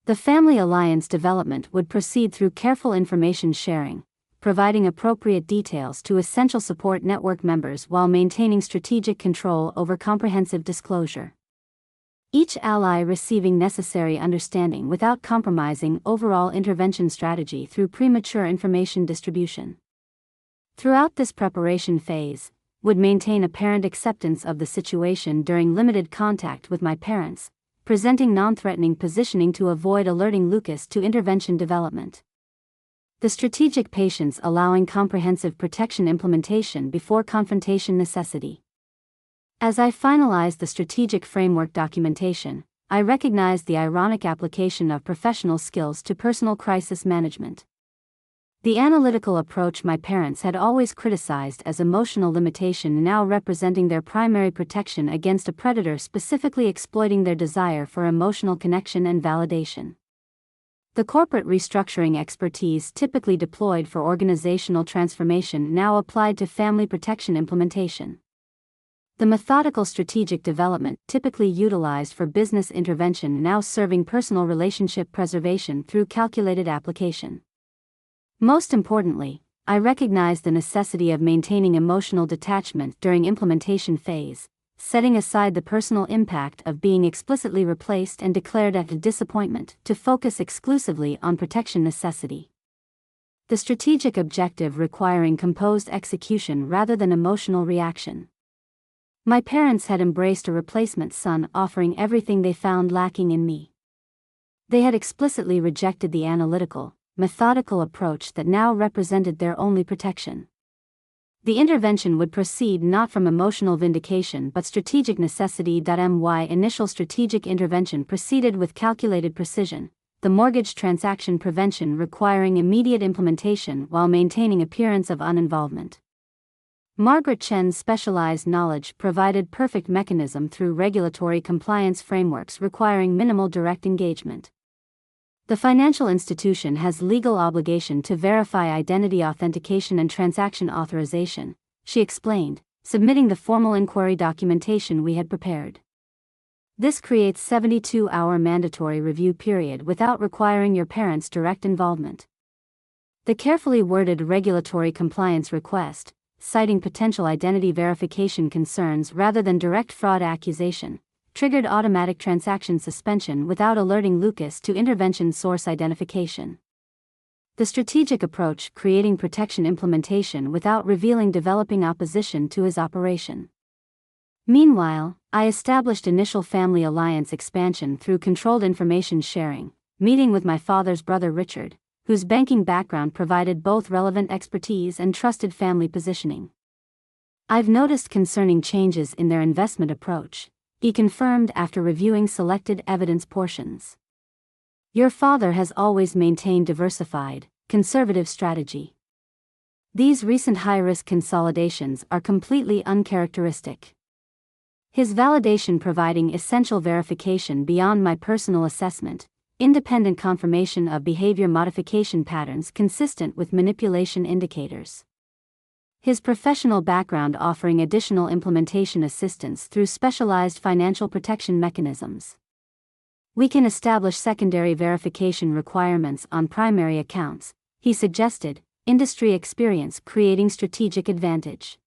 The family alliance development would proceed through careful information sharing, providing appropriate details to essential support network members while maintaining strategic control over comprehensive disclosure. Each ally receiving necessary understanding without compromising overall intervention strategy through premature information distribution. Throughout this preparation phase, would maintain apparent acceptance of the situation during limited contact with my parents, presenting non-threatening positioning to avoid alerting Lucas to intervention development. The strategic patience allowing comprehensive protection implementation before confrontation necessity. As I finalized the strategic framework documentation, I recognized the ironic application of professional skills to personal crisis management. The analytical approach my parents had always criticized as emotional limitation now representing their primary protection against a predator specifically exploiting their desire for emotional connection and validation. The corporate restructuring expertise typically deployed for organizational transformation now applied to family protection implementation. The methodical strategic development typically utilized for business intervention now serving personal relationship preservation through calculated application. Most importantly, I recognize the necessity of maintaining emotional detachment during implementation phase, setting aside the personal impact of being explicitly replaced and declared as a disappointment to focus exclusively on protection necessity. The strategic objective requiring composed execution rather than emotional reaction. My parents had embraced a replacement son offering everything they found lacking in me. They had explicitly rejected the analytical, methodical approach that now represented their only protection. The intervention would proceed not from emotional vindication but strategic necessity. My initial strategic intervention proceeded with calculated precision, the mortgage transaction prevention requiring immediate implementation while maintaining appearance of uninvolvement. Margaret Chen's specialized knowledge provided perfect mechanism through regulatory compliance frameworks requiring minimal direct engagement. The financial institution has legal obligation to verify identity authentication and transaction authorization, she explained, submitting the formal inquiry documentation we had prepared. This creates 72-hour mandatory review period without requiring your parents' direct involvement. The carefully worded regulatory compliance request, citing potential identity verification concerns rather than direct fraud accusation, triggered automatic transaction suspension without alerting Lucas to intervention source identification. The strategic approach creating protection implementation without revealing developing opposition to his operation. Meanwhile, I established initial family alliance expansion through controlled information sharing, meeting with my father's brother Richard, whose banking background provided both relevant expertise and trusted family positioning. "I've noticed concerning changes in their investment approach," he confirmed after reviewing selected evidence portions. "Your father has always maintained diversified, conservative strategy. These recent high-risk consolidations are completely uncharacteristic." His validation providing essential verification beyond my personal assessment, independent confirmation of behavior modification patterns consistent with manipulation indicators. His professional background offering additional implementation assistance through specialized financial protection mechanisms. "We can establish secondary verification requirements on primary accounts," he suggested, industry experience creating strategic advantage.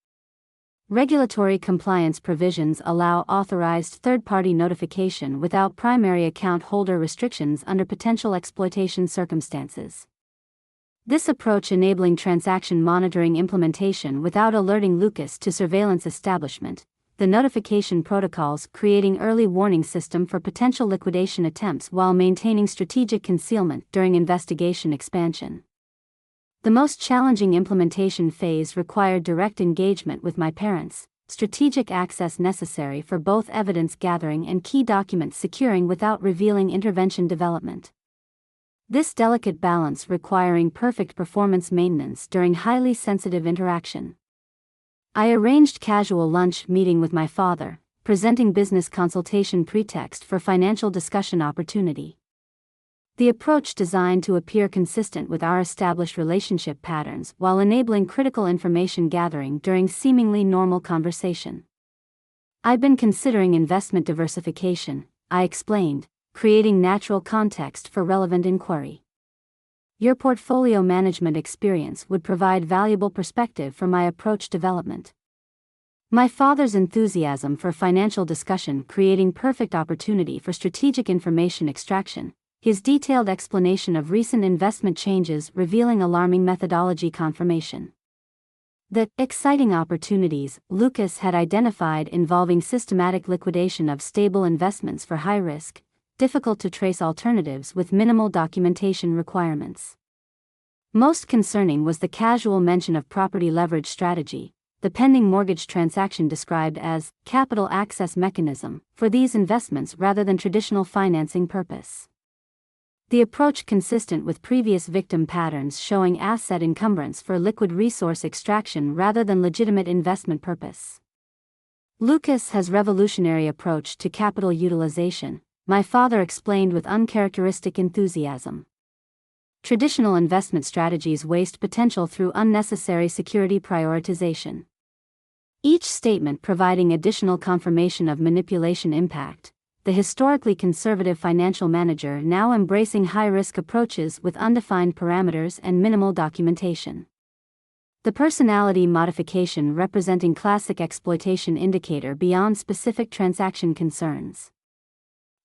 "Regulatory compliance provisions allow authorized third-party notification without primary account holder restrictions under potential exploitation circumstances. This approach enabling transaction monitoring implementation without alerting Lucas to surveillance establishment, the notification protocols creating early warning system for potential liquidation attempts while maintaining strategic concealment during investigation expansion." The most challenging implementation phase required direct engagement with my parents, strategic access necessary for both evidence gathering and key document securing without revealing intervention development. This delicate balance requiring perfect performance maintenance during highly sensitive interaction. I arranged casual lunch meeting with my father, presenting business consultation pretext for financial discussion opportunity. The approach designed to appear consistent with our established relationship patterns while enabling critical information gathering during seemingly normal conversation. "I've been considering investment diversification," I explained, creating natural context for relevant inquiry. "Your portfolio management experience would provide valuable perspective for my approach development." My father's enthusiasm for financial discussion creating perfect opportunity for strategic information extraction, his detailed explanation of recent investment changes revealing alarming methodology confirmation. The exciting opportunities Lucas had identified involving systematic liquidation of stable investments for high risk, difficult to trace alternatives with minimal documentation requirements. Most concerning was the casual mention of property leverage strategy, the pending mortgage transaction described as capital access mechanism for these investments rather than traditional financing purpose. The approach consistent with previous victim patterns showing asset encumbrance for liquid resource extraction rather than legitimate investment purpose. "Lucas has revolutionary approach to capital utilization," my father explained with uncharacteristic enthusiasm. "Traditional investment strategies waste potential through unnecessary security prioritization." Each statement providing additional confirmation of manipulation impact. The historically conservative financial manager now embracing high-risk approaches with undefined parameters and minimal documentation. The personality modification representing classic exploitation indicator beyond specific transaction concerns.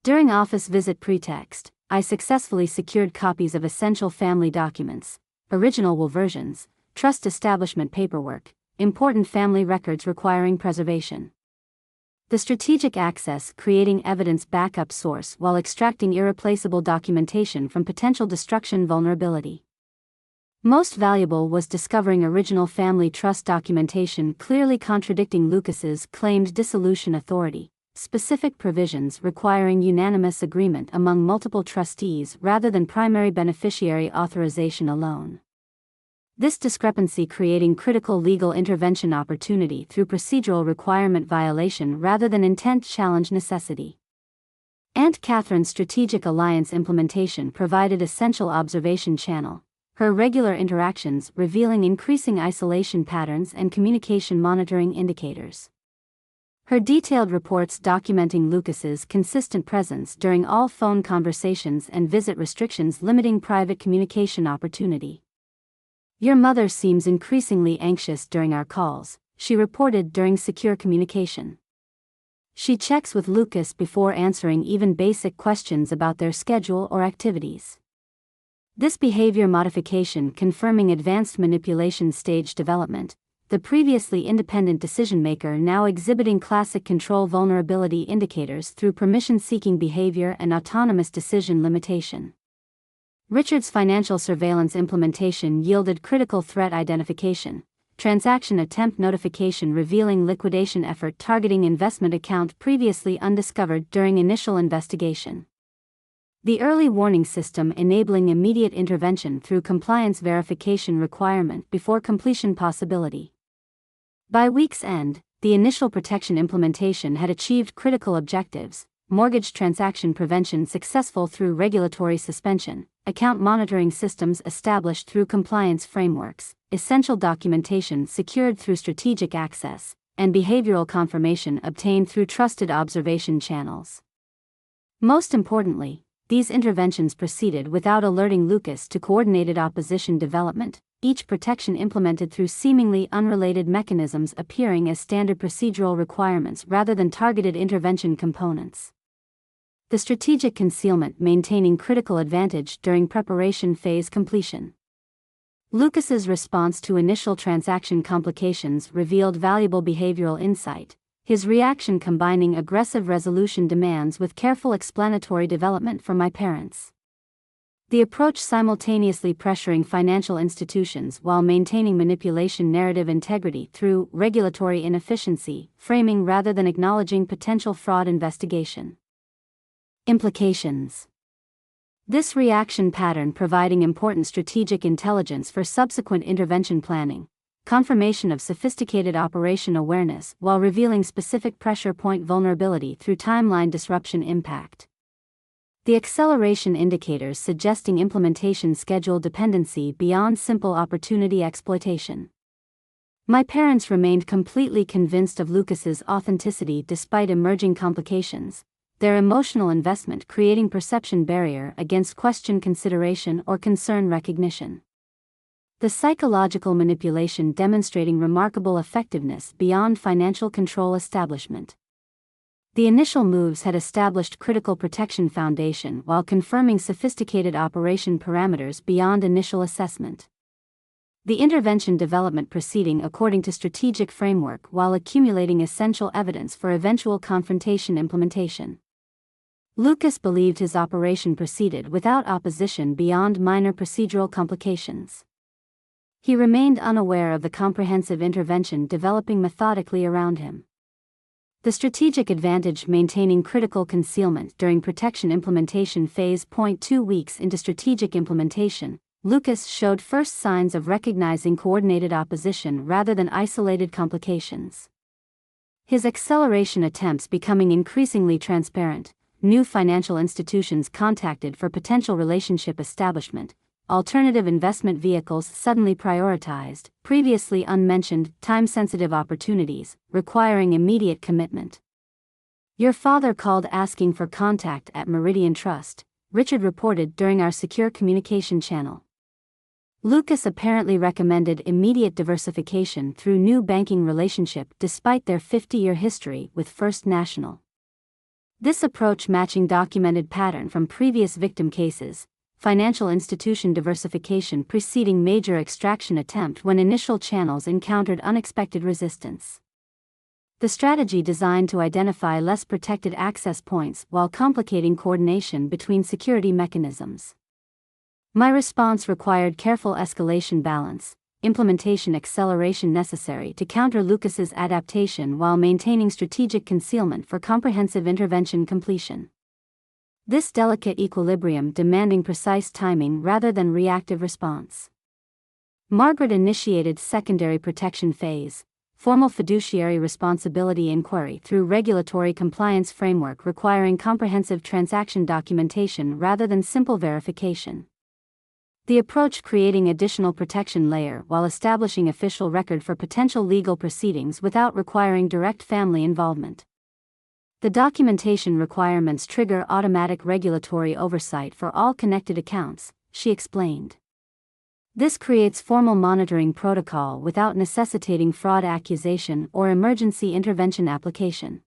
During office visit pretext, I successfully secured copies of essential family documents, original will versions, trust establishment paperwork, important family records requiring preservation. The strategic access creating evidence backup source while extracting irreplaceable documentation from potential destruction vulnerability. Most valuable was discovering original family trust documentation clearly contradicting Lucas's claimed dissolution authority, specific provisions requiring unanimous agreement among multiple trustees rather than primary beneficiary authorization alone. This discrepancy creating critical legal intervention opportunity through procedural requirement violation rather than intent challenge necessity. Aunt Catherine's strategic alliance implementation provided essential observation channel, her regular interactions revealing increasing isolation patterns and communication monitoring indicators. Her detailed reports documenting Lucas's consistent presence during all phone conversations and visit restrictions limiting private communication opportunity. "Your mother seems increasingly anxious during our calls," she reported during secure communication. "She checks with Lucas before answering even basic questions about their schedule or activities." This behavior modification confirming advanced manipulation stage development, the previously independent decision-maker now exhibiting classic control vulnerability indicators through permission-seeking behavior and autonomous decision limitation. Richard's financial surveillance implementation yielded critical threat identification, transaction attempt notification revealing liquidation effort targeting investment account previously undiscovered during initial investigation. The early warning system enabling immediate intervention through compliance verification requirement before completion possibility. By week's end, the initial protection implementation had achieved critical objectives: mortgage transaction prevention successful through regulatory suspension, account monitoring systems established through compliance frameworks, essential documentation secured through strategic access, and behavioral confirmation obtained through trusted observation channels. Most importantly, these interventions proceeded without alerting Lucas to coordinated opposition development, each protection implemented through seemingly unrelated mechanisms appearing as standard procedural requirements rather than targeted intervention components. The strategic concealment maintaining critical advantage during preparation phase completion. Lucas's response to initial transaction complications revealed valuable behavioral insight, his reaction combining aggressive resolution demands with careful explanatory development from my parents. The approach simultaneously pressuring financial institutions while maintaining manipulation narrative integrity through regulatory inefficiency, framing rather than acknowledging potential fraud investigation. Implications. This reaction pattern providing important strategic intelligence for subsequent intervention planning, confirmation of sophisticated operation awareness while revealing specific pressure point vulnerability through timeline disruption impact. The acceleration indicators suggesting implementation schedule dependency beyond simple opportunity exploitation. My parents remained completely convinced of Lucas's authenticity despite emerging complications, their emotional investment creating perception barrier against question consideration or concern recognition. The psychological manipulation demonstrating remarkable effectiveness beyond financial control establishment. The initial moves had established critical protection foundation while confirming sophisticated operation parameters beyond initial assessment. The intervention development proceeding according to strategic framework while accumulating essential evidence for eventual confrontation implementation. Lucas believed his operation proceeded without opposition beyond minor procedural complications. He remained unaware of the comprehensive intervention developing methodically around him. The strategic advantage maintaining critical concealment during protection implementation phase. 2 weeks into strategic implementation, Lucas showed first signs of recognizing coordinated opposition rather than isolated complications. His acceleration attempts becoming increasingly transparent, new financial institutions contacted for potential relationship establishment, alternative investment vehicles suddenly prioritized, previously unmentioned, time-sensitive opportunities, requiring immediate commitment. "Your father called asking for contact at Meridian Trust," Richard reported during our secure communication channel. Lucas apparently recommended immediate diversification through new banking relationship despite their 50-year history with First National. This approach matching documented pattern from previous victim cases, financial institution diversification preceding major extraction attempt when initial channels encountered unexpected resistance. The strategy designed to identify less protected access points while complicating coordination between security mechanisms. My response required careful escalation balance, implementation acceleration necessary to counter Lucas's adaptation while maintaining strategic concealment for comprehensive intervention completion. This delicate equilibrium demanding precise timing rather than reactive response. Margaret initiated secondary protection phase, formal fiduciary responsibility inquiry through regulatory compliance framework requiring comprehensive transaction documentation rather than simple verification. The approach creating additional protection layer while establishing official record for potential legal proceedings without requiring direct family involvement. The documentation requirements trigger automatic regulatory oversight for all connected accounts, she explained. This creates formal monitoring protocol without necessitating fraud accusation or emergency intervention application.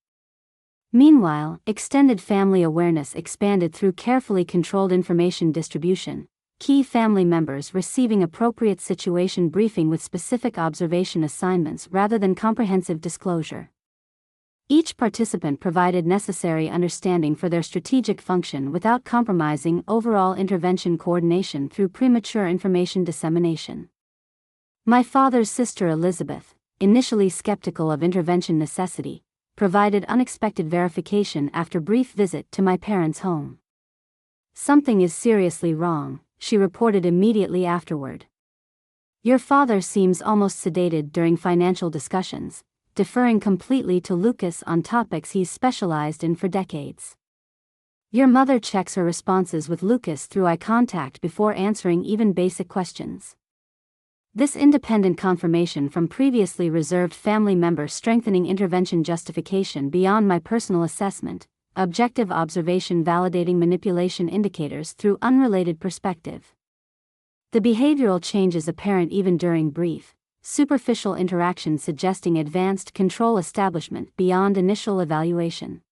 Meanwhile, extended family awareness expanded through carefully controlled information distribution, key family members receiving appropriate situation briefing with specific observation assignments rather than comprehensive disclosure. Each participant provided necessary understanding for their strategic function without compromising overall intervention coordination through premature information dissemination. My father's sister Elizabeth, initially skeptical of intervention necessity, provided unexpected verification after brief visit to my parents' home. "Something is seriously wrong," she reported immediately afterward. "Your father seems almost sedated during financial discussions, deferring completely to Lucas on topics he's specialized in for decades. Your mother checks her responses with Lucas through eye contact before answering even basic questions." This independent confirmation from previously reserved family members strengthening intervention justification beyond my personal assessment, objective observation validating manipulation indicators through unrelated perspective. The behavioral changes apparent even during brief, superficial interaction suggesting advanced control establishment beyond initial evaluation.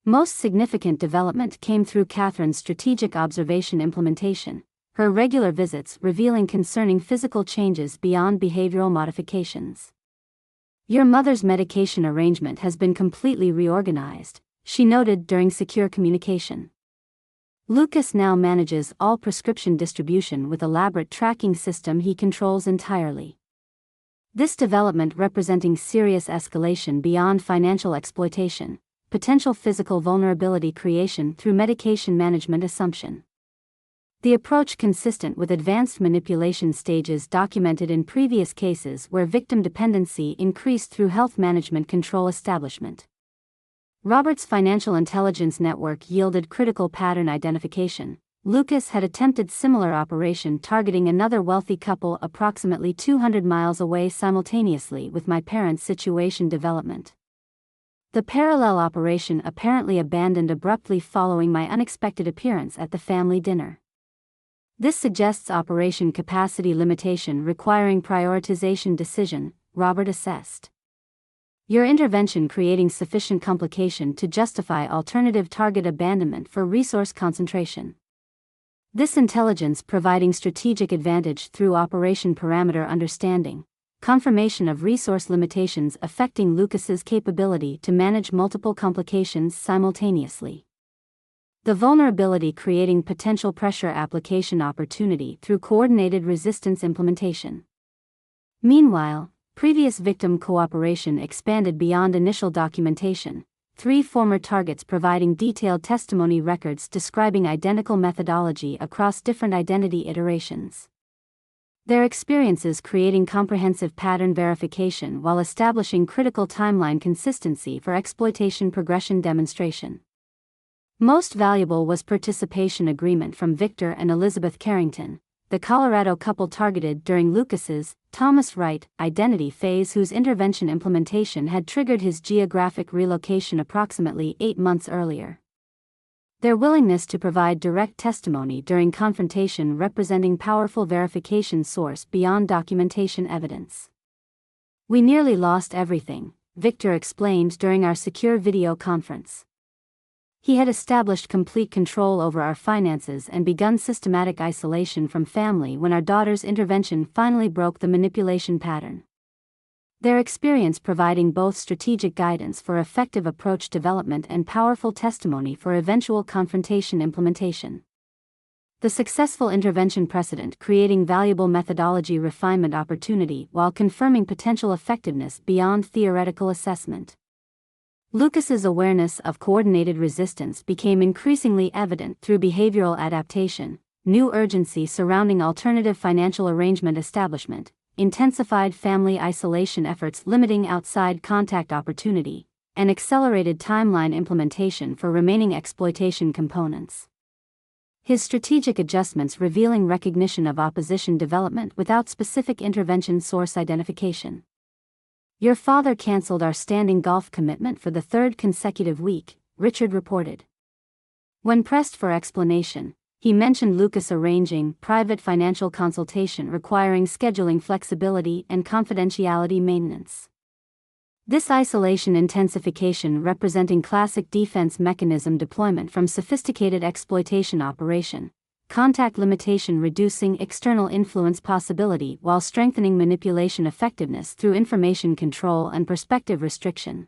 Most significant development came through Catherine's strategic observation implementation, her regular visits revealing concerning physical changes beyond behavioral modifications. "Your mother's medication arrangement has been completely reorganized," she noted during secure communication. "Lucas now manages all prescription distribution with elaborate tracking system he controls entirely." This development representing serious escalation beyond financial exploitation, potential physical vulnerability creation through medication management assumption. The approach consistent with advanced manipulation stages documented in previous cases where victim dependency increased through health management control establishment. Robert's financial intelligence network yielded critical pattern identification. Lucas had attempted similar operation targeting another wealthy couple approximately 200 miles away simultaneously with my parents' situation development. The parallel operation apparently abandoned abruptly following my unexpected appearance at the family dinner. This suggests operation capacity limitation requiring prioritization decision, Robert assessed. Your intervention creating sufficient complication to justify alternative target abandonment for resource concentration. This intelligence providing strategic advantage through operation parameter understanding, confirmation of resource limitations affecting Lucas's capability to manage multiple complications simultaneously. The vulnerability creating potential pressure application opportunity through coordinated resistance implementation. Meanwhile, previous victim cooperation expanded beyond initial documentation, 3 former targets providing detailed testimony records describing identical methodology across different identity iterations. Their experiences creating comprehensive pattern verification while establishing critical timeline consistency for exploitation progression demonstration. Most valuable was participation agreement from Victor and Elizabeth Carrington, the Colorado couple targeted during Lucas's, Thomas Wright, identity phase whose intervention implementation had triggered his geographic relocation approximately 8 months earlier. Their willingness to provide direct testimony during confrontation representing powerful verification source beyond documentation evidence. "We nearly lost everything," Victor explained during our secure video conference. He had established complete control over our finances and begun systematic isolation from family when our daughter's intervention finally broke the manipulation pattern. Their experience providing both strategic guidance for effective approach development and powerful testimony for eventual confrontation implementation. The successful intervention precedent creating valuable methodology refinement opportunity while confirming potential effectiveness beyond theoretical assessment. Lucas's awareness of coordinated resistance became increasingly evident through behavioral adaptation, new urgency surrounding alternative financial arrangement establishment, intensified family isolation efforts limiting outside contact opportunity, and accelerated timeline implementation for remaining exploitation components. His strategic adjustments revealing recognition of opposition development without specific intervention source identification. "Your father canceled our standing golf commitment for the 3rd consecutive week," Richard reported. When pressed for explanation, he mentioned Lucas arranging private financial consultation requiring scheduling flexibility and confidentiality maintenance. This isolation intensification representing classic defense mechanism deployment from sophisticated exploitation operation, contact limitation reducing external influence possibility while strengthening manipulation effectiveness through information control and perspective restriction.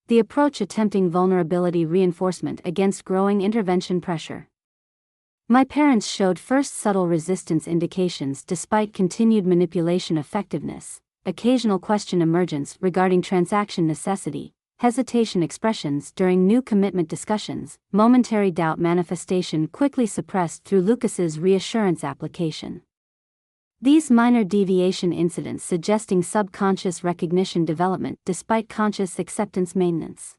The approach attempting vulnerability reinforcement against growing intervention pressure. My parents showed first subtle resistance indications despite continued manipulation effectiveness, occasional question emergence regarding transaction necessity, hesitation expressions during new commitment discussions, momentary doubt manifestation quickly suppressed through Lucas's reassurance application. These minor deviation incidents suggesting subconscious recognition development despite conscious acceptance maintenance.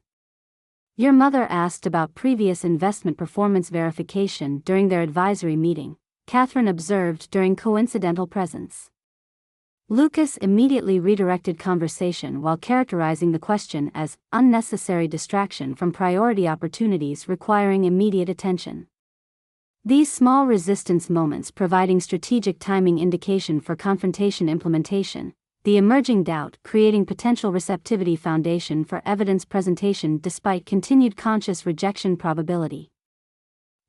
Your mother asked about previous investment performance verification during their advisory meeting, Catherine observed during coincidental presence. Lucas immediately redirected conversation while characterizing the question as unnecessary distraction from priority opportunities requiring immediate attention. These small resistance moments providing strategic timing indication for confrontation implementation, the emerging doubt creating potential receptivity foundation for evidence presentation despite continued conscious rejection probability.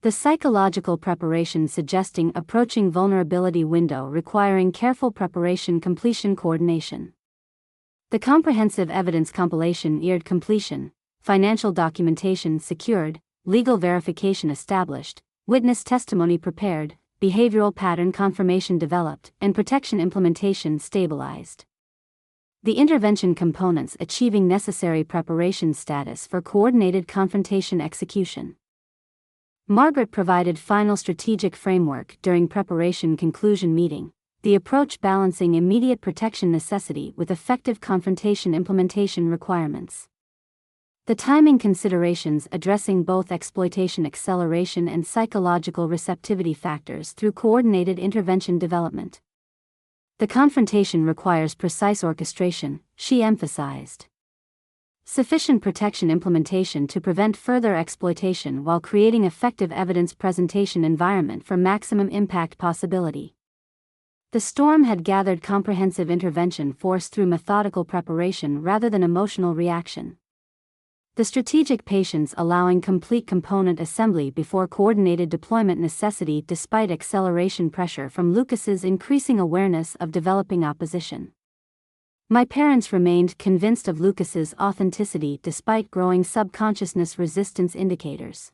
The psychological preparation suggesting approaching vulnerability window requiring careful preparation completion coordination. The comprehensive evidence compilation neared completion, financial documentation secured, legal verification established, witness testimony prepared, behavioral pattern confirmation developed, and protection implementation stabilized. The intervention components achieving necessary preparation status for coordinated confrontation execution. Margaret provided final strategic framework during preparation conclusion meeting, the approach balancing immediate protection necessity with effective confrontation implementation requirements. The timing considerations addressing both exploitation acceleration and psychological receptivity factors through coordinated intervention development. The confrontation requires precise orchestration, she emphasized. Sufficient protection implementation to prevent further exploitation while creating effective evidence presentation environment for maximum impact possibility. The storm had gathered comprehensive intervention force through methodical preparation rather than emotional reaction. The strategic patience allowing complete component assembly before coordinated deployment necessity despite acceleration pressure from Lucas's increasing awareness of developing opposition. My parents remained convinced of Lucas's authenticity despite growing subconsciousness resistance indicators.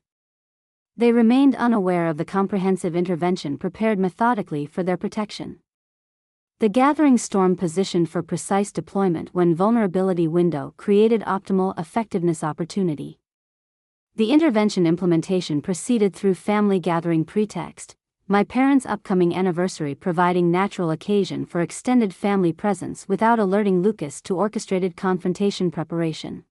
They remained unaware of the comprehensive intervention prepared methodically for their protection. The gathering storm positioned for precise deployment when vulnerability window created optimal effectiveness opportunity. The intervention implementation proceeded through family gathering pretext, my parents' upcoming anniversary providing natural occasion for extended family presence without alerting Lucas to orchestrated confrontation preparation.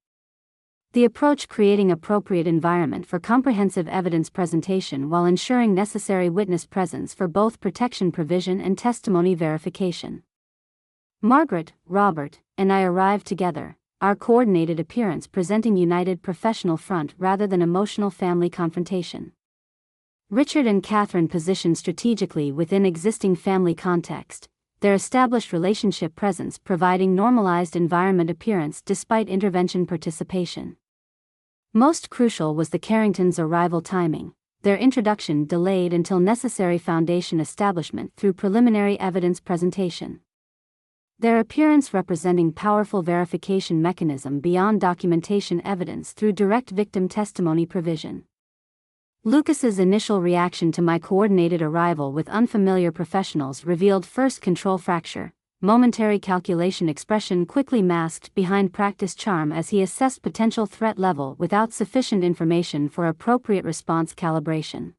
The approach creating appropriate environment for comprehensive evidence presentation while ensuring necessary witness presence for both protection provision and testimony verification. Margaret, Robert, and I arrived together, our coordinated appearance presenting united professional front rather than emotional family confrontation. Richard and Catherine positioned strategically within existing family context, their established relationship presence providing normalized environment appearance despite intervention participation. Most crucial was the Carringtons' arrival timing, their introduction delayed until necessary foundation establishment through preliminary evidence presentation. Their appearance representing powerful verification mechanism beyond documentation evidence through direct victim testimony provision. Lucas's initial reaction to my coordinated arrival with unfamiliar professionals revealed first control fracture, momentary calculation expression quickly masked behind practice charm as he assessed potential threat level without sufficient information for appropriate response calibration.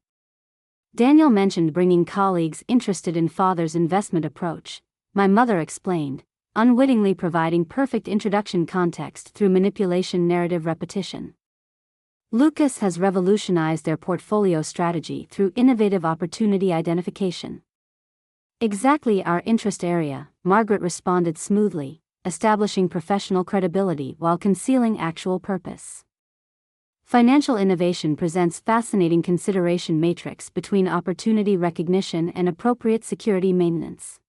Daniel mentioned bringing colleagues interested in father's investment approach, my mother explained, unwittingly providing perfect introduction context through manipulation narrative repetition. Lucas has revolutionized their portfolio strategy through innovative opportunity identification. Exactly our interest area, Margaret responded smoothly, establishing professional credibility while concealing actual purpose. Financial innovation presents fascinating consideration matrix between opportunity recognition and appropriate security maintenance.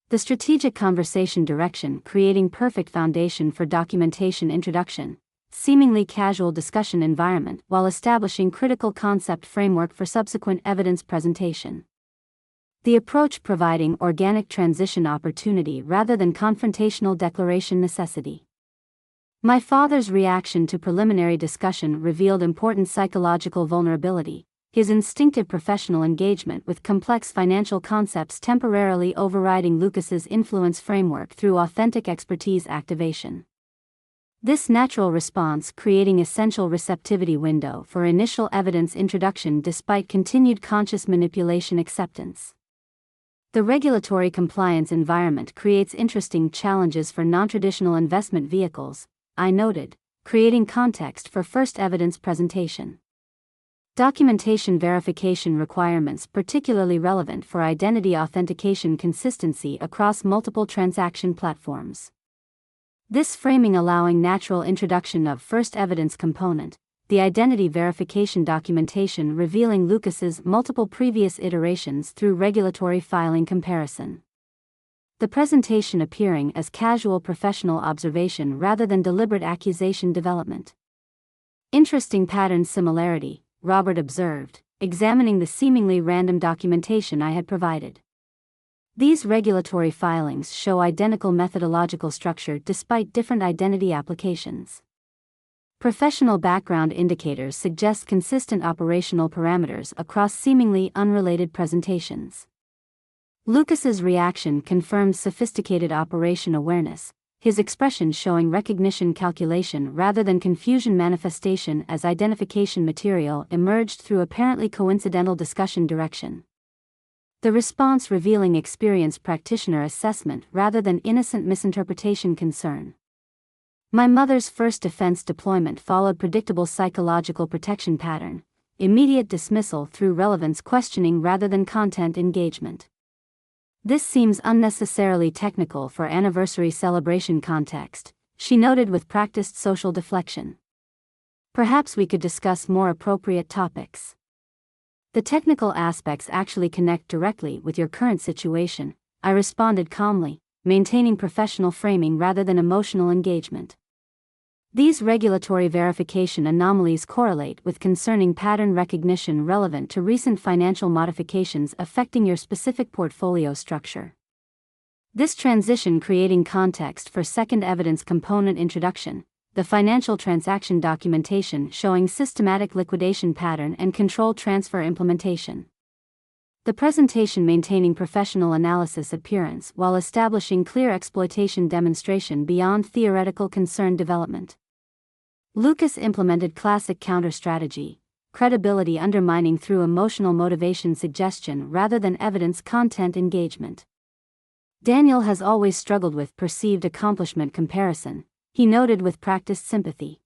The strategic conversation direction creating perfect foundation for documentation introduction, seemingly casual discussion environment while establishing critical concept framework for subsequent evidence presentation. The approach providing organic transition opportunity rather than confrontational declaration necessity. My father's reaction to preliminary discussion revealed important psychological vulnerability. His instinctive professional engagement with complex financial concepts temporarily overriding Lucas's influence framework through authentic expertise activation. This natural response creating essential receptivity window for initial evidence introduction despite continued conscious manipulation acceptance. The regulatory compliance environment creates interesting challenges for non-traditional investment vehicles, I noted, creating context for first evidence presentation. Documentation verification requirements particularly relevant for identity authentication consistency across multiple transaction platforms. This framing allowing natural introduction of first evidence component, the identity verification documentation revealing Lucas's multiple previous iterations through regulatory filing comparison. The presentation appearing as casual professional observation rather than deliberate accusation development. Interesting pattern similarity, Robert observed, examining the seemingly random documentation I had provided. These regulatory filings show identical methodological structure despite different identity applications. Professional background indicators suggest consistent operational parameters across seemingly unrelated presentations. Lucas's reaction confirms sophisticated operation awareness, his expression showing recognition calculation rather than confusion manifestation as identification material emerged through apparently coincidental discussion direction. The response revealing experienced practitioner assessment rather than innocent misinterpretation concern. My mother's first defense deployment followed predictable psychological protection pattern, immediate dismissal through relevance questioning rather than content engagement. This seems unnecessarily technical for anniversary celebration context, she noted with practiced social deflection. Perhaps we could discuss more appropriate topics. The technical aspects actually connect directly with your current situation, I responded calmly, maintaining professional framing rather than emotional engagement. These regulatory verification anomalies correlate with concerning pattern recognition relevant to recent financial modifications affecting your specific portfolio structure. This transition creating context for second evidence component introduction, the financial transaction documentation showing systematic liquidation pattern and control transfer implementation. The presentation maintaining professional analysis appearance while establishing clear exploitation demonstration beyond theoretical concern development. Lucas implemented classic counter-strategy, credibility undermining through emotional motivation suggestion rather than evidence content engagement. Daniel has always struggled with perceived accomplishment comparison, he noted with practiced sympathy.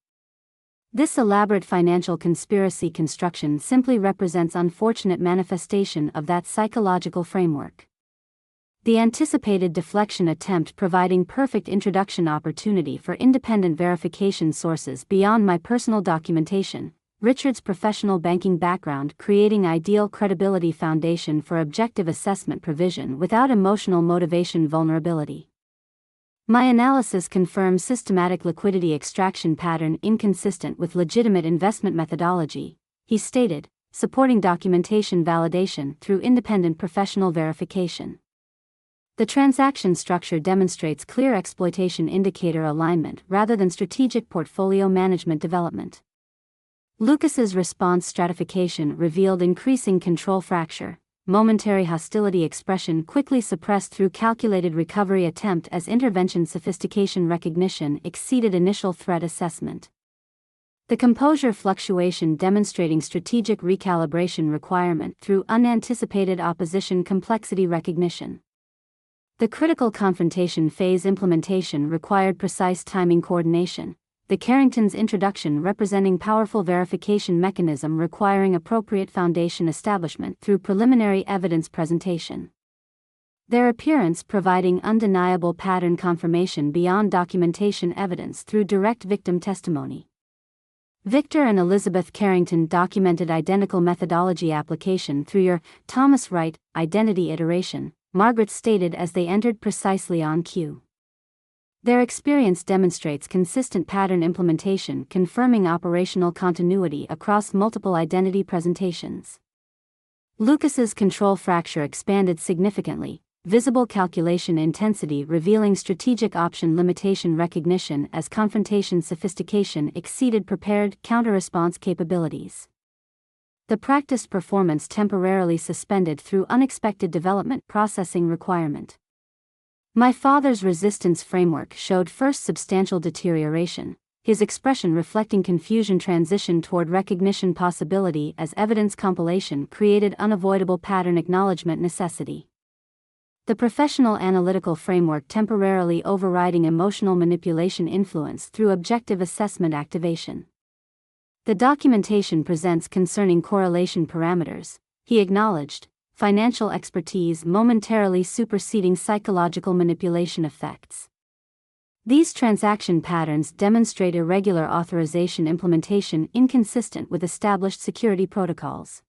This elaborate financial conspiracy construction simply represents unfortunate manifestation of that psychological framework. The anticipated deflection attempt providing perfect introduction opportunity for independent verification sources beyond my personal documentation, Richard's professional banking background creating ideal credibility foundation for objective assessment provision without emotional motivation vulnerability. My analysis confirms systematic liquidity extraction pattern inconsistent with legitimate investment methodology, he stated, supporting documentation validation through independent professional verification. The transaction structure demonstrates clear exploitation indicator alignment rather than strategic portfolio management development. Lucas's response stratification revealed increasing control fracture, momentary hostility expression quickly suppressed through calculated recovery attempt as intervention sophistication recognition exceeded initial threat assessment. The composure fluctuation demonstrating strategic recalibration requirement through unanticipated opposition complexity recognition. The critical confrontation phase implementation required precise timing coordination, the Carrington's introduction representing powerful verification mechanism requiring appropriate foundation establishment through preliminary evidence presentation. Their appearance providing undeniable pattern confirmation beyond documentation evidence through direct victim testimony. Victor and Elizabeth Carrington documented identical methodology application through your Thomas Wright identity iteration, Margaret stated as they entered precisely on cue. Their experience demonstrates consistent pattern implementation confirming operational continuity across multiple identity presentations. Lucas's control fracture expanded significantly, visible calculation intensity revealing strategic option limitation recognition as confrontation sophistication exceeded prepared counter-response capabilities. The practiced performance temporarily suspended through unexpected development processing requirement. My father's resistance framework showed first substantial deterioration, his expression reflecting confusion transition toward recognition possibility as evidence compilation created unavoidable pattern acknowledgement necessity. The professional analytical framework temporarily overriding emotional manipulation influence through objective assessment activation. The documentation presents concerning correlation parameters, he acknowledged, financial expertise momentarily superseding psychological manipulation effects. These transaction patterns demonstrate irregular authorization implementation inconsistent with established security protocols.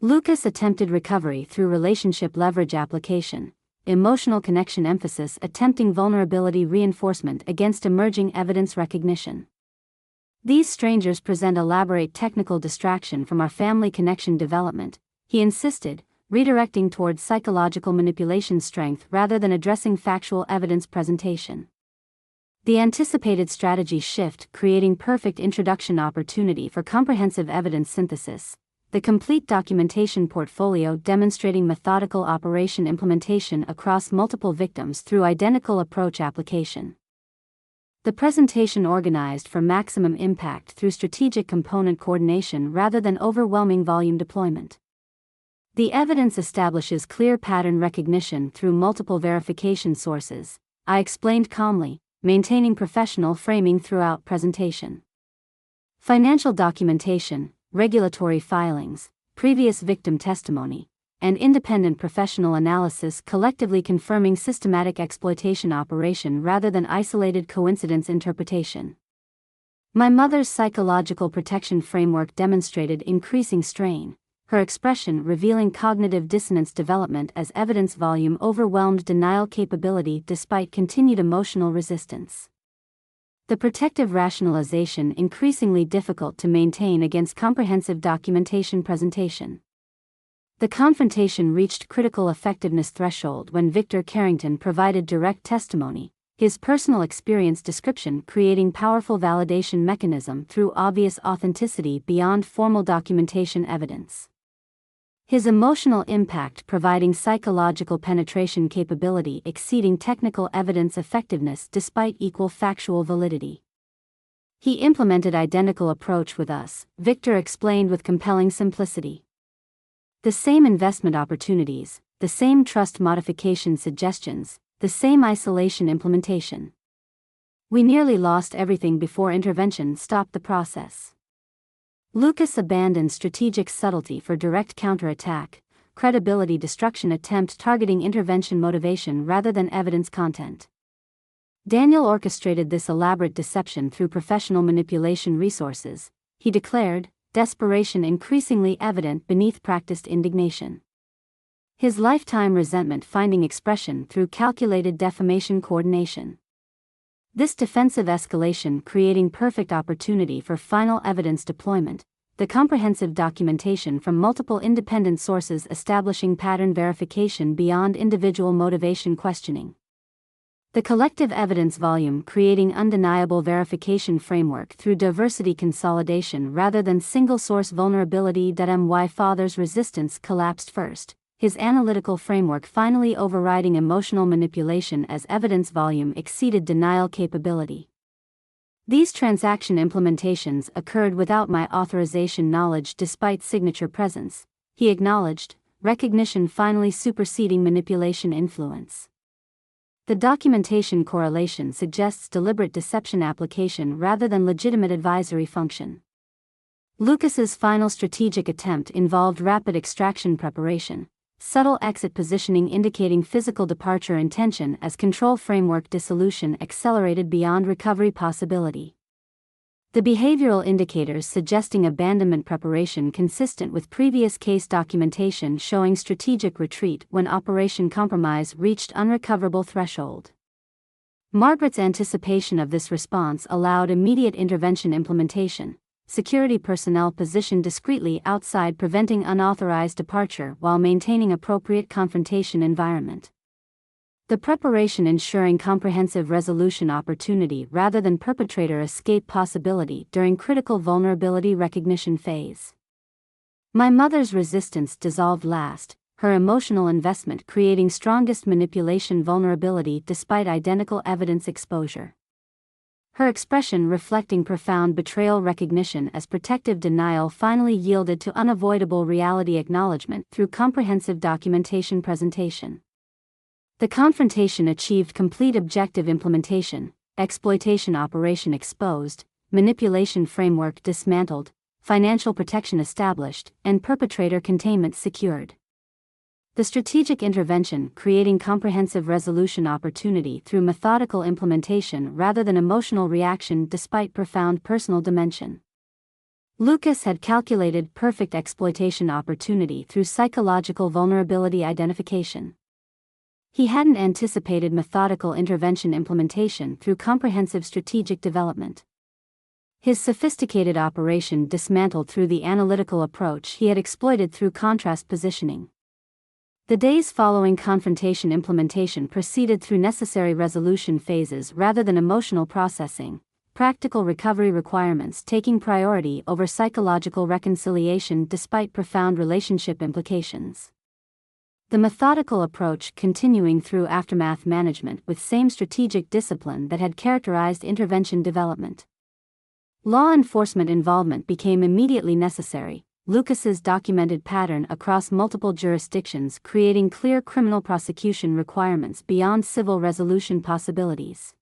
Lucas attempted recovery through relationship leverage application, emotional connection emphasis attempting vulnerability reinforcement against emerging evidence recognition. These strangers present elaborate technical distraction from our family connection development, he insisted, redirecting towards psychological manipulation strength rather than addressing factual evidence presentation. The anticipated strategy shift creating perfect introduction opportunity for comprehensive evidence synthesis, the complete documentation portfolio demonstrating methodical operation implementation across multiple victims through identical approach application. The presentation organized for maximum impact through strategic component coordination rather than overwhelming volume deployment. The evidence establishes clear pattern recognition through multiple verification sources, I explained calmly, maintaining professional framing throughout presentation. Financial documentation, regulatory filings, previous victim testimony, and independent professional analysis collectively confirming systematic exploitation operation rather than isolated coincidence interpretation. My mother's psychological protection framework demonstrated increasing strain, her expression revealing cognitive dissonance development as evidence volume overwhelmed denial capability despite continued emotional resistance. The protective rationalization increasingly difficult to maintain against comprehensive documentation presentation. The confrontation reached critical effectiveness threshold when Victor Carrington provided direct testimony, his personal experience description creating powerful validation mechanism through obvious authenticity beyond formal documentation evidence. His emotional impact providing psychological penetration capability exceeding technical evidence effectiveness despite equal factual validity. He implemented identical approach with us, Victor explained with compelling simplicity. The same investment opportunities, the same trust modification suggestions, the same isolation implementation. We nearly lost everything before intervention stopped the process. Lucas abandoned strategic subtlety for direct counterattack, credibility destruction attempt targeting intervention motivation rather than evidence content. Daniel orchestrated this elaborate deception through professional manipulation resources, he declared, desperation increasingly evident beneath practiced indignation. His lifetime resentment finding expression through calculated defamation coordination. This defensive escalation creating perfect opportunity for final evidence deployment, the comprehensive documentation from multiple independent sources establishing pattern verification beyond individual motivation questioning. The collective evidence volume creating undeniable verification framework through diversity consolidation rather than single-source vulnerability. My father's resistance collapsed first, his analytical framework finally overriding emotional manipulation as evidence volume exceeded denial capability. These transaction implementations occurred without my authorization knowledge despite signature presence, he acknowledged, recognition finally superseding manipulation influence. The documentation correlation suggests deliberate deception application rather than legitimate advisory function. Lucas's final strategic attempt involved rapid extraction preparation, subtle exit positioning indicating physical departure intention as control framework dissolution accelerated beyond recovery possibility. The behavioral indicators suggesting abandonment preparation consistent with previous case documentation showing strategic retreat when operation compromise reached unrecoverable threshold. Margaret's anticipation of this response allowed immediate intervention implementation, security personnel positioned discreetly outside preventing unauthorized departure while maintaining appropriate confrontation environment. The preparation ensuring comprehensive resolution opportunity rather than perpetrator escape possibility during critical vulnerability recognition phase. My mother's resistance dissolved last, her emotional investment creating strongest manipulation vulnerability despite identical evidence exposure. Her expression reflecting profound betrayal recognition as protective denial finally yielded to unavoidable reality acknowledgement through comprehensive documentation presentation. The confrontation achieved complete objective implementation, exploitation operation exposed, manipulation framework dismantled, financial protection established, and perpetrator containment secured. The strategic intervention creating comprehensive resolution opportunity through methodical implementation rather than emotional reaction despite profound personal dimension. Lucas had calculated perfect exploitation opportunity through psychological vulnerability identification. He hadn't anticipated methodical intervention implementation through comprehensive strategic development. His sophisticated operation dismantled through the analytical approach he had exploited through contrast positioning. The days following confrontation implementation proceeded through necessary resolution phases rather than emotional processing, practical recovery requirements taking priority over psychological reconciliation despite profound relationship implications. The methodical approach continuing through aftermath management with same strategic discipline that had characterized intervention development. Law enforcement involvement became immediately necessary, Lucas's documented pattern across multiple jurisdictions creating clear criminal prosecution requirements beyond civil resolution possibilities.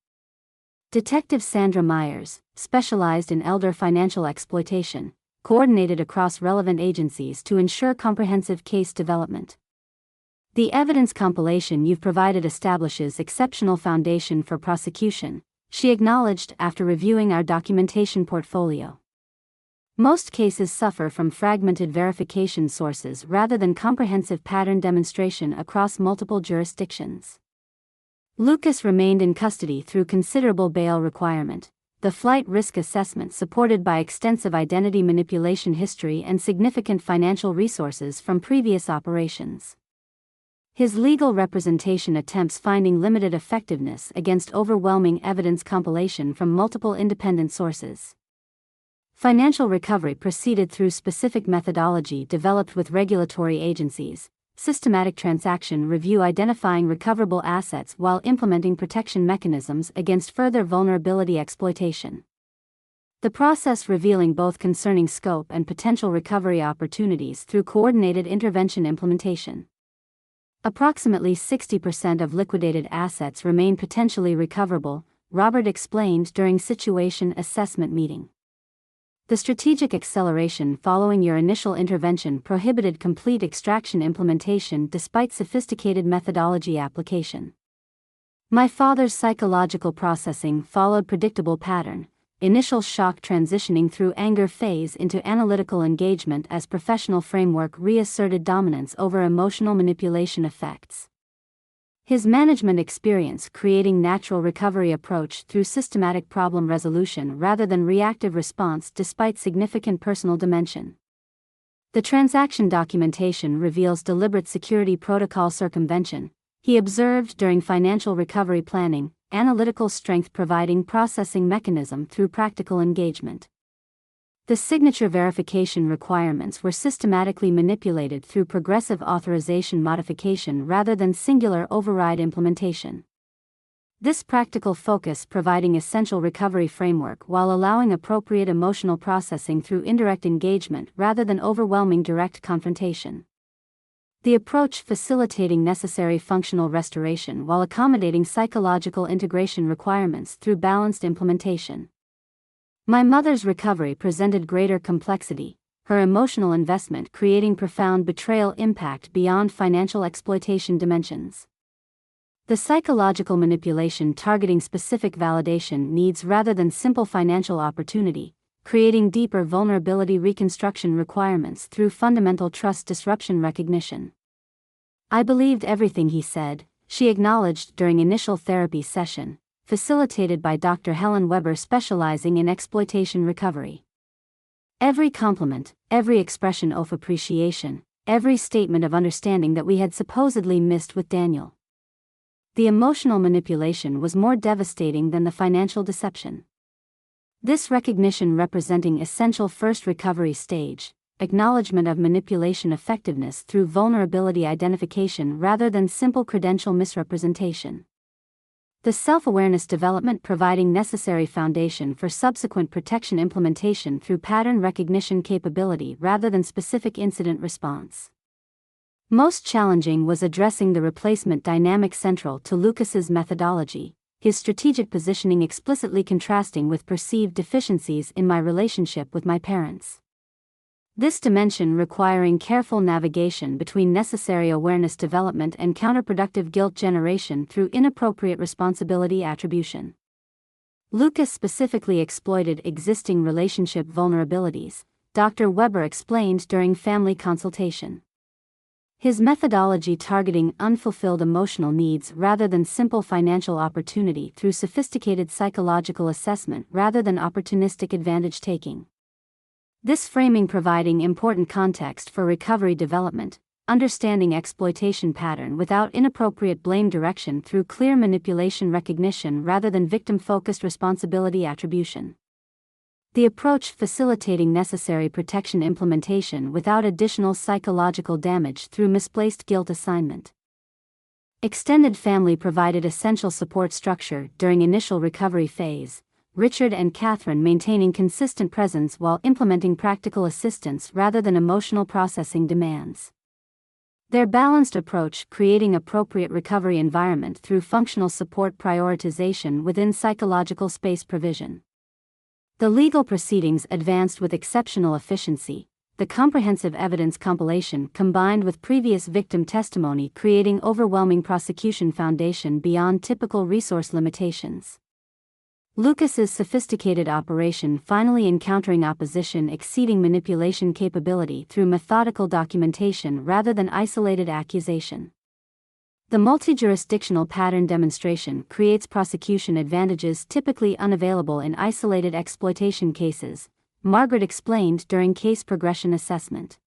Detective Sandra Myers, specialized in elder financial exploitation, coordinated across relevant agencies to ensure comprehensive case development. The evidence compilation you've provided establishes exceptional foundation for prosecution, she acknowledged after reviewing our documentation portfolio. Most cases suffer from fragmented verification sources rather than comprehensive pattern demonstration across multiple jurisdictions. Lucas remained in custody through considerable bail requirement, the flight risk assessment supported by extensive identity manipulation history and significant financial resources from previous operations. His legal representation attempts finding limited effectiveness against overwhelming evidence compilation from multiple independent sources. Financial recovery proceeded through specific methodology developed with regulatory agencies, systematic transaction review identifying recoverable assets while implementing protection mechanisms against further vulnerability exploitation. The process revealing both concerning scope and potential recovery opportunities through coordinated intervention implementation. Approximately 60% of liquidated assets remain potentially recoverable, Robert explained during situation assessment meeting. The strategic acceleration following your initial intervention prohibited complete extraction implementation despite sophisticated methodology application. My father's psychological processing followed predictable pattern, initial shock transitioning through anger phase into analytical engagement as professional framework reasserted dominance over emotional manipulation effects. His management experience creating natural recovery approach through systematic problem resolution rather than reactive response despite significant personal dimension. The transaction documentation reveals deliberate security protocol circumvention, he observed during financial recovery planning, analytical strength providing processing mechanism through practical engagement. The signature verification requirements were systematically manipulated through progressive authorization modification rather than singular override implementation. This practical focus providing essential recovery framework while allowing appropriate emotional processing through indirect engagement rather than overwhelming direct confrontation. The approach facilitating necessary functional restoration while accommodating psychological integration requirements through balanced implementation. My mother's recovery presented greater complexity, her emotional investment creating profound betrayal impact beyond financial exploitation dimensions. The psychological manipulation targeting specific validation needs rather than simple financial opportunity, creating deeper vulnerability reconstruction requirements through fundamental trust disruption recognition. I believed everything he said, she acknowledged during initial therapy session, facilitated by Dr. Helen Weber specializing in exploitation recovery. Every compliment, every expression of appreciation, every statement of understanding that we had supposedly missed with Daniel. The emotional manipulation was more devastating than the financial deception. This recognition representing essential first recovery stage, acknowledgement of manipulation effectiveness through vulnerability identification rather than simple credential misrepresentation. The self-awareness development providing necessary foundation for subsequent protection implementation through pattern recognition capability rather than specific incident response. Most challenging was addressing the replacement dynamic central to Lucas's methodology, his strategic positioning explicitly contrasting with perceived deficiencies in my relationship with my parents. This dimension requiring careful navigation between necessary awareness development and counterproductive guilt generation through inappropriate responsibility attribution. Lucas specifically exploited existing relationship vulnerabilities, Dr. Weber explained during family consultation. His methodology targeting unfulfilled emotional needs rather than simple financial opportunity through sophisticated psychological assessment rather than opportunistic advantage taking. This framing providing important context for recovery development, understanding exploitation pattern without inappropriate blame direction through clear manipulation recognition rather than victim-focused responsibility attribution. The approach facilitating necessary protection implementation without additional psychological damage through misplaced guilt assignment. Extended family provided essential support structure during initial recovery phase, Richard and Catherine maintaining consistent presence while implementing practical assistance rather than emotional processing demands. Their balanced approach creating appropriate recovery environment through functional support prioritization within psychological space provision. The legal proceedings advanced with exceptional efficiency, the comprehensive evidence compilation combined with previous victim testimony creating overwhelming prosecution foundation beyond typical resource limitations. Lucas's sophisticated operation finally encountering opposition exceeding manipulation capability through methodical documentation rather than isolated accusation. The multi-jurisdictional pattern demonstration creates prosecution advantages typically unavailable in isolated exploitation cases, Margaret explained during case progression assessment.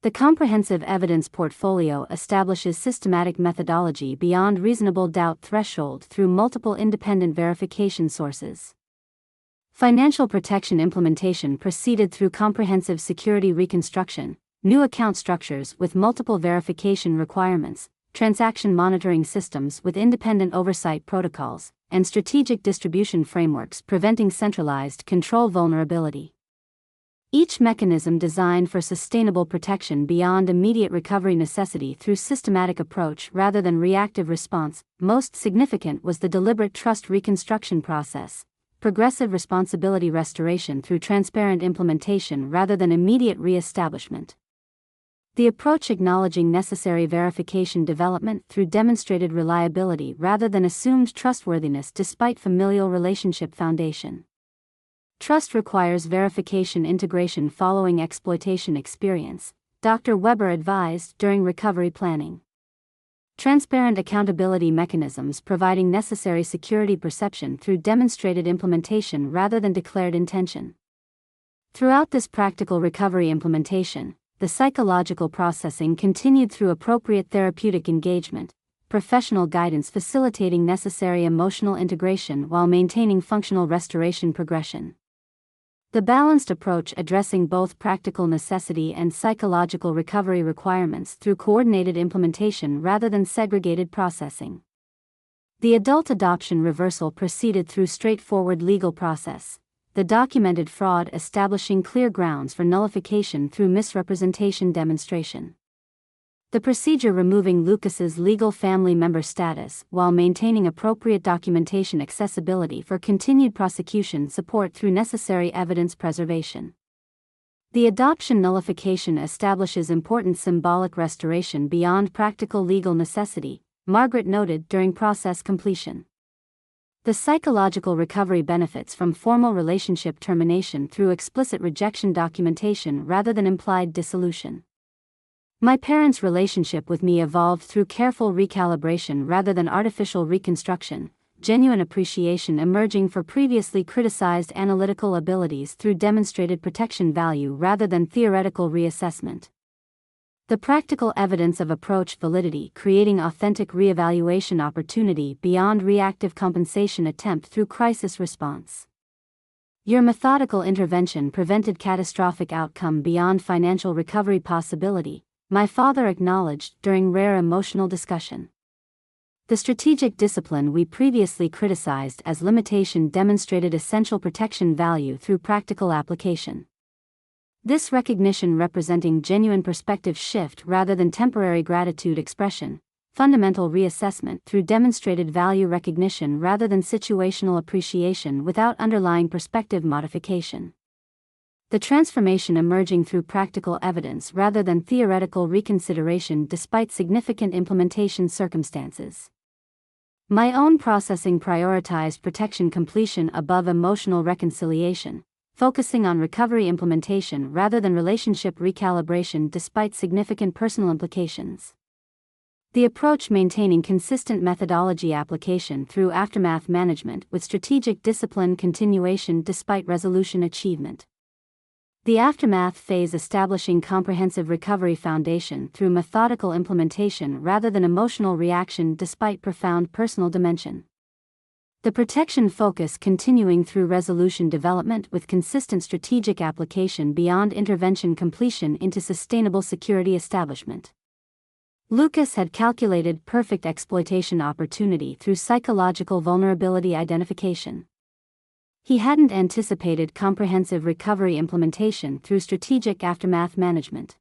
The comprehensive evidence portfolio establishes systematic methodology beyond reasonable doubt threshold through multiple independent verification sources. Financial protection implementation proceeded through comprehensive security reconstruction, new account structures with multiple verification requirements, transaction monitoring systems with independent oversight protocols, and strategic distribution frameworks preventing centralized control vulnerability. Each mechanism designed for sustainable protection beyond immediate recovery necessity through systematic approach rather than reactive response. Most significant was the deliberate trust reconstruction process, progressive responsibility restoration through transparent implementation rather than immediate re-establishment. The approach acknowledging necessary verification development through demonstrated reliability rather than assumed trustworthiness despite familial relationship foundation. Trust requires verification integration following exploitation experience, Dr. Weber advised during recovery planning. Transparent accountability mechanisms providing necessary security perception through demonstrated implementation rather than declared intention. Throughout this practical recovery implementation, the psychological processing continued through appropriate therapeutic engagement, professional guidance facilitating necessary emotional integration while maintaining functional restoration progression. The balanced approach addressing both practical necessity and psychological recovery requirements through coordinated implementation rather than segregated processing. The adult adoption reversal proceeded through straightforward legal process, the documented fraud establishing clear grounds for nullification through misrepresentation demonstration. The procedure removing Lucas's legal family member status while maintaining appropriate documentation accessibility for continued prosecution support through necessary evidence preservation. The adoption nullification establishes important symbolic restoration beyond practical legal necessity, Margaret noted during process completion. The psychological recovery benefits from formal relationship termination through explicit rejection documentation rather than implied dissolution. My parents' relationship with me evolved through careful recalibration rather than artificial reconstruction, genuine appreciation emerging for previously criticized analytical abilities through demonstrated protection value rather than theoretical reassessment. The practical evidence of approach validity creating authentic reevaluation opportunity beyond reactive compensation attempt through crisis response. Your methodical intervention prevented catastrophic outcome beyond financial recovery possibility, my father acknowledged during rare emotional discussion. The strategic discipline we previously criticized as limitation demonstrated essential protection value through practical application. This recognition representing genuine perspective shift rather than temporary gratitude expression, fundamental reassessment through demonstrated value recognition rather than situational appreciation without underlying perspective modification. The transformation emerging through practical evidence rather than theoretical reconsideration despite significant implementation circumstances. My own processing prioritized protection completion above emotional reconciliation, focusing on recovery implementation rather than relationship recalibration despite significant personal implications. The approach maintaining consistent methodology application through aftermath management with strategic discipline continuation despite resolution achievement. The aftermath phase establishing comprehensive recovery foundation through methodical implementation rather than emotional reaction despite profound personal dimension. The protection focus continuing through resolution development with consistent strategic application beyond intervention completion into sustainable security establishment. Lucas had calculated perfect exploitation opportunity through psychological vulnerability identification. He hadn't anticipated comprehensive recovery implementation through strategic aftermath management.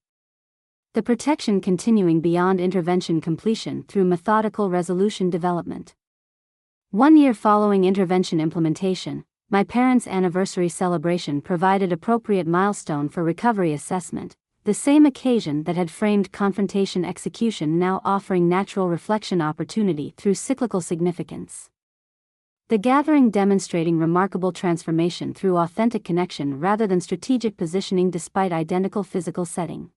The protection continuing beyond intervention completion through methodical resolution development. 1 year following intervention implementation, my parents' anniversary celebration provided appropriate milestone for recovery assessment, the same occasion that had framed confrontation execution now offering natural reflection opportunity through cyclical significance. The gathering demonstrating remarkable transformation through authentic connection rather than strategic positioning despite identical physical setting.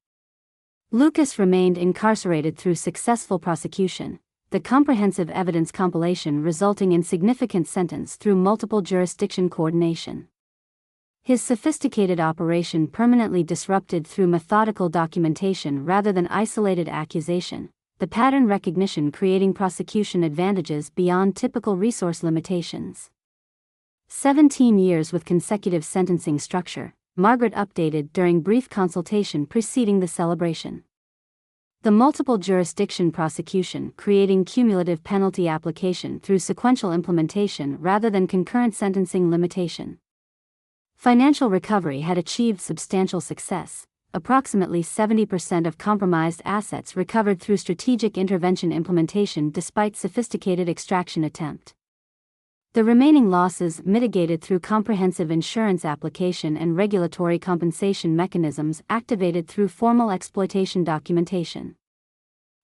Lucas remained incarcerated through successful prosecution, the comprehensive evidence compilation resulting in significant sentence through multiple jurisdiction coordination. His sophisticated operation permanently disrupted through methodical documentation rather than isolated accusation, the pattern recognition creating prosecution advantages beyond typical resource limitations. 17 years with consecutive sentencing structure, Margaret updated during brief consultation preceding the celebration. The multiple jurisdiction prosecution creating cumulative penalty application through sequential implementation rather than concurrent sentencing limitation. Financial recovery had achieved substantial success, approximately 70% of compromised assets recovered through strategic intervention implementation despite sophisticated extraction attempt. The remaining losses mitigated through comprehensive insurance application and regulatory compensation mechanisms activated through formal exploitation documentation.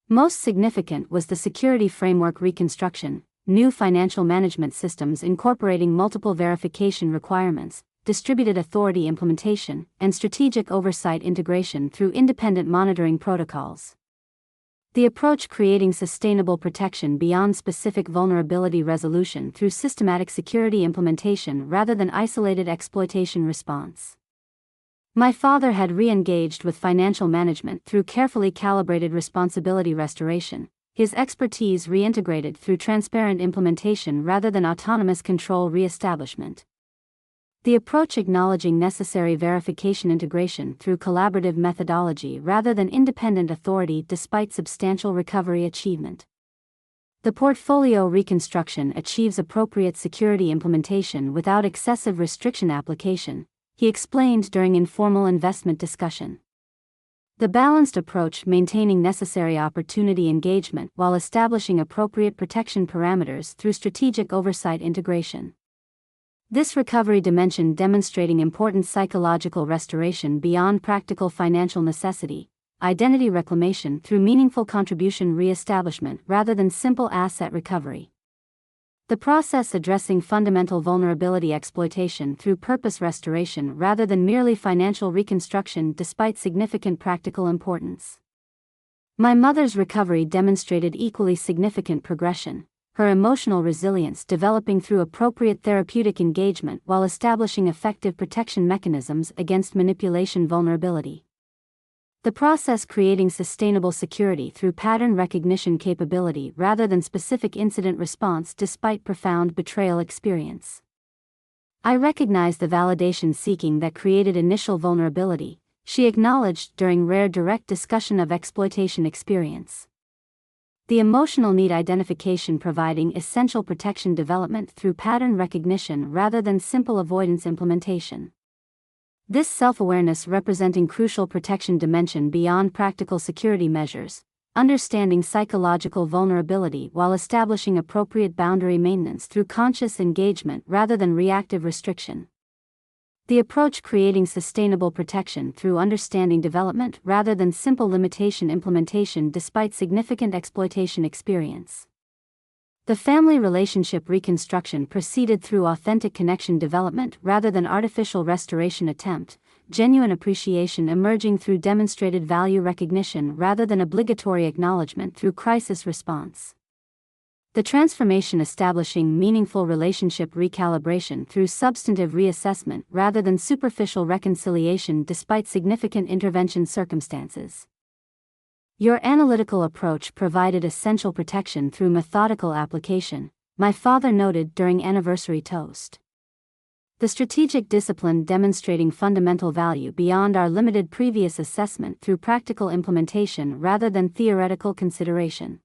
Most significant was the security framework reconstruction, new financial management systems incorporating multiple verification requirements, distributed authority implementation, and strategic oversight integration through independent monitoring protocols. The approach creating sustainable protection beyond specific vulnerability resolution through systematic security implementation rather than isolated exploitation response. My father had re-engaged with financial management through carefully calibrated responsibility restoration, his expertise reintegrated through transparent implementation rather than autonomous control re-establishment. The approach acknowledging necessary verification integration through collaborative methodology rather than independent authority despite substantial recovery achievement. The portfolio reconstruction achieves appropriate security implementation without excessive restriction application, he explained during informal investment discussion. The balanced approach maintaining necessary opportunity engagement while establishing appropriate protection parameters through strategic oversight integration. This recovery dimension demonstrating important psychological restoration beyond practical financial necessity, identity reclamation through meaningful contribution re-establishment rather than simple asset recovery. The process addressing fundamental vulnerability exploitation through purpose restoration rather than merely financial reconstruction despite significant practical importance. My mother's recovery demonstrated equally significant progression. her emotional resilience developing through appropriate therapeutic engagement while establishing effective protection mechanisms against manipulation vulnerability. The process creating sustainable security through pattern recognition capability rather than specific incident response despite profound betrayal experience. I recognize the validation seeking that created initial vulnerability, she acknowledged during rare direct discussion of exploitation experience. The emotional need identification providing essential protection development through pattern recognition rather than simple avoidance implementation. This self-awareness representing crucial protection dimension beyond practical security measures, understanding psychological vulnerability while establishing appropriate boundary maintenance through conscious engagement rather than reactive restriction. The approach creating sustainable protection through understanding development rather than simple limitation implementation despite significant exploitation experience. The family relationship reconstruction proceeded through authentic connection development rather than artificial restoration attempt, genuine appreciation emerging through demonstrated value recognition rather than obligatory acknowledgement through crisis response. The transformation establishing meaningful relationship recalibration through substantive reassessment rather than superficial reconciliation despite significant intervention circumstances. Your analytical approach provided essential protection through methodical application, my father noted during anniversary toast. The strategic discipline demonstrating fundamental value beyond our limited previous assessment through practical implementation rather than theoretical consideration.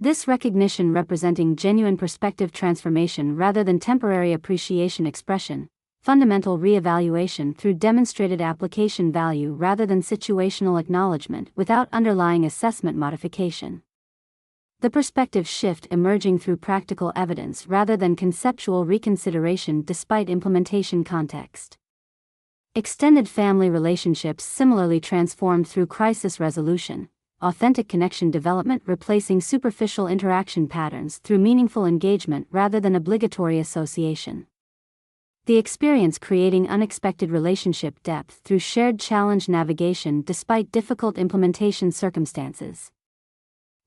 This recognition representing genuine perspective transformation rather than temporary appreciation expression, fundamental reevaluation through demonstrated application value rather than situational acknowledgement without underlying assessment modification. The perspective shift emerging through practical evidence rather than conceptual reconsideration despite implementation context. Extended family relationships similarly transformed through crisis resolution, authentic connection development replacing superficial interaction patterns through meaningful engagement rather than obligatory association. The experience creating unexpected relationship depth through shared challenge navigation despite difficult implementation circumstances.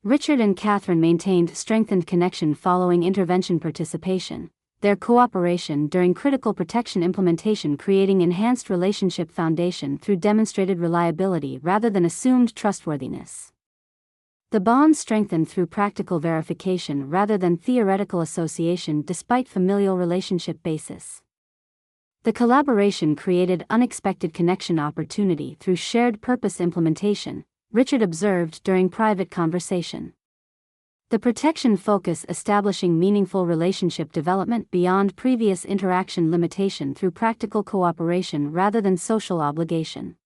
Richard and Catherine maintained strengthened connection following intervention participation, their cooperation during critical protection implementation creating enhanced relationship foundation through demonstrated reliability rather than assumed trustworthiness. The bond strengthened through practical verification rather than theoretical association despite familial relationship basis. The collaboration created unexpected connection opportunity through shared purpose implementation, Richard observed during private conversation. The protection focus establishing meaningful relationship development beyond previous interaction limitation through practical cooperation rather than social obligation.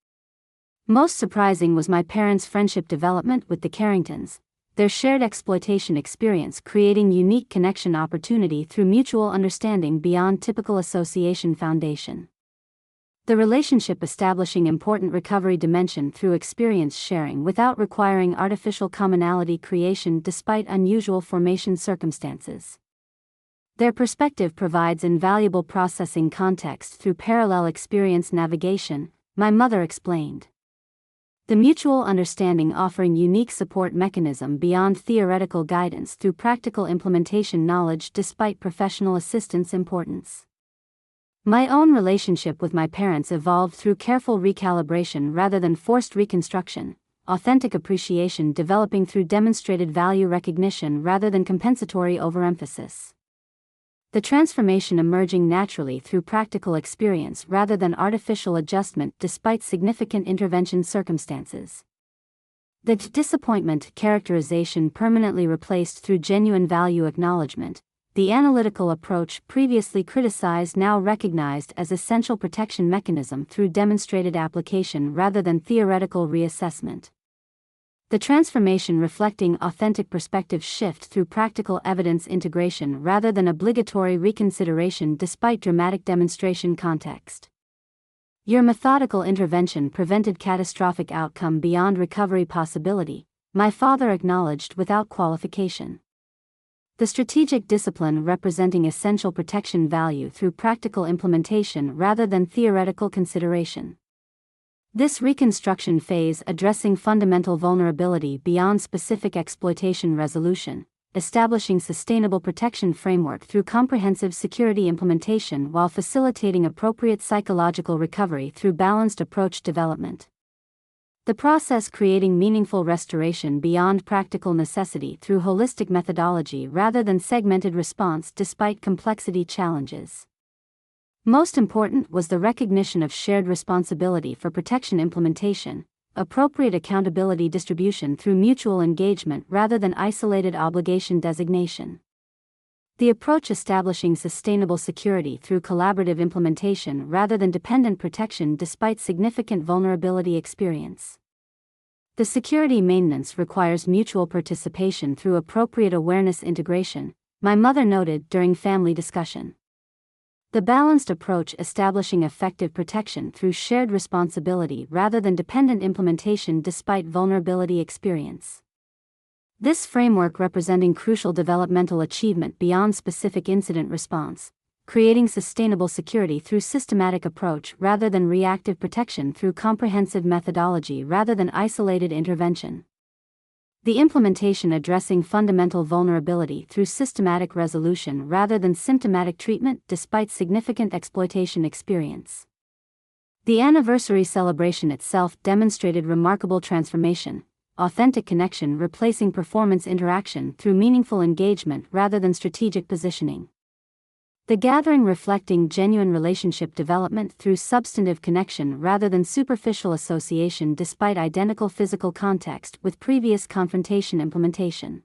Most surprising was my parents' friendship development with the Carringtons, their shared exploitation experience creating unique connection opportunity through mutual understanding beyond typical association foundation. The relationship establishing important recovery dimension through experience sharing without requiring artificial commonality creation despite unusual formation circumstances. Their perspective provides invaluable processing context through parallel experience navigation, my mother explained. The mutual understanding offering unique support mechanism beyond theoretical guidance through practical implementation knowledge despite professional assistance importance. My own relationship with my parents evolved through careful recalibration rather than forced reconstruction, authentic appreciation developing through demonstrated value recognition rather than compensatory overemphasis. The transformation emerging naturally through practical experience rather than artificial adjustment despite significant intervention circumstances. The disappointment characterization permanently replaced through genuine value acknowledgement, the analytical approach previously criticized now recognized as essential protection mechanism through demonstrated application rather than theoretical reassessment. The transformation reflecting authentic perspective shift through practical evidence integration rather than obligatory reconsideration despite dramatic demonstration context. Your methodical intervention prevented catastrophic outcome beyond recovery possibility, my father acknowledged without qualification. The strategic discipline representing essential protection value through practical implementation rather than theoretical consideration. This reconstruction phase addressing fundamental vulnerability beyond specific exploitation resolution, establishing sustainable protection framework through comprehensive security implementation while facilitating appropriate psychological recovery through balanced approach development. The process creating meaningful restoration beyond practical necessity through holistic methodology rather than segmented response despite complexity challenges. Most important was the recognition of shared responsibility for protection implementation, appropriate accountability distribution through mutual engagement rather than isolated obligation designation. The approach establishing sustainable security through collaborative implementation rather than dependent protection despite significant vulnerability experience. The security maintenance requires mutual participation through appropriate awareness integration, my mother noted during family discussion. The balanced approach establishing effective protection through shared responsibility rather than dependent implementation despite vulnerability experience. This framework representing crucial developmental achievement beyond specific incident response, creating sustainable security through systematic approach rather than reactive protection through comprehensive methodology rather than isolated intervention. The implementation addressing fundamental vulnerability through systematic resolution rather than symptomatic treatment despite significant exploitation experience. The anniversary celebration itself demonstrated remarkable transformation, authentic connection replacing performance interaction through meaningful engagement rather than strategic positioning. The gathering reflecting genuine relationship development through substantive connection rather than superficial association despite identical physical context with previous confrontation implementation.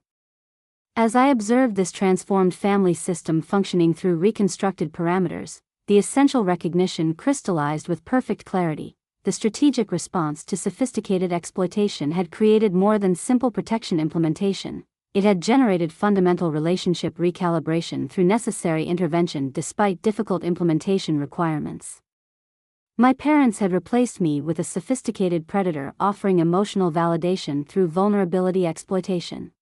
As I observed this transformed family system functioning through reconstructed parameters, the essential recognition crystallized with perfect clarity. The strategic response to sophisticated exploitation had created more than simple protection implementation. It had generated fundamental relationship recalibration through necessary intervention despite difficult implementation requirements. My parents had replaced me with a sophisticated predator offering emotional validation through vulnerability exploitation.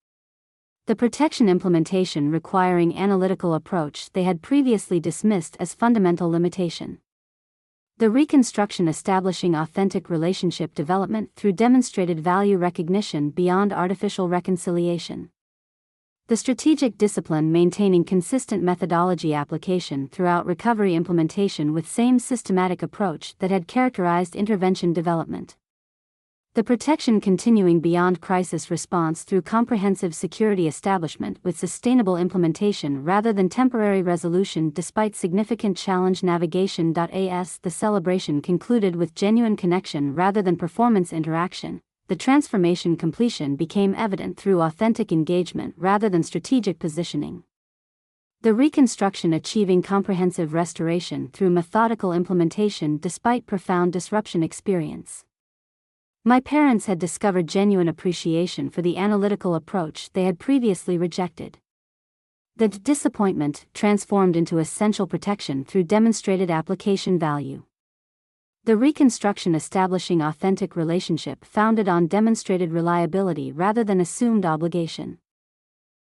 The protection implementation requiring analytical approach they had previously dismissed as fundamental limitation. The reconstruction establishing authentic relationship development through demonstrated value recognition beyond artificial reconciliation. The strategic discipline maintaining consistent methodology application throughout recovery implementation with same systematic approach that had characterized intervention development. The protection continuing beyond crisis response through comprehensive security establishment with sustainable implementation rather than temporary resolution despite significant challenge navigation. As the celebration concluded with genuine connection rather than performance interaction, the transformation completion became evident through authentic engagement rather than strategic positioning. The reconstruction achieving comprehensive restoration through methodical implementation despite profound disruption experience. My parents had discovered genuine appreciation for the analytical approach they had previously rejected. The disappointment transformed into essential protection through demonstrated application value. The reconstruction establishing authentic relationship founded on demonstrated reliability rather than assumed obligation.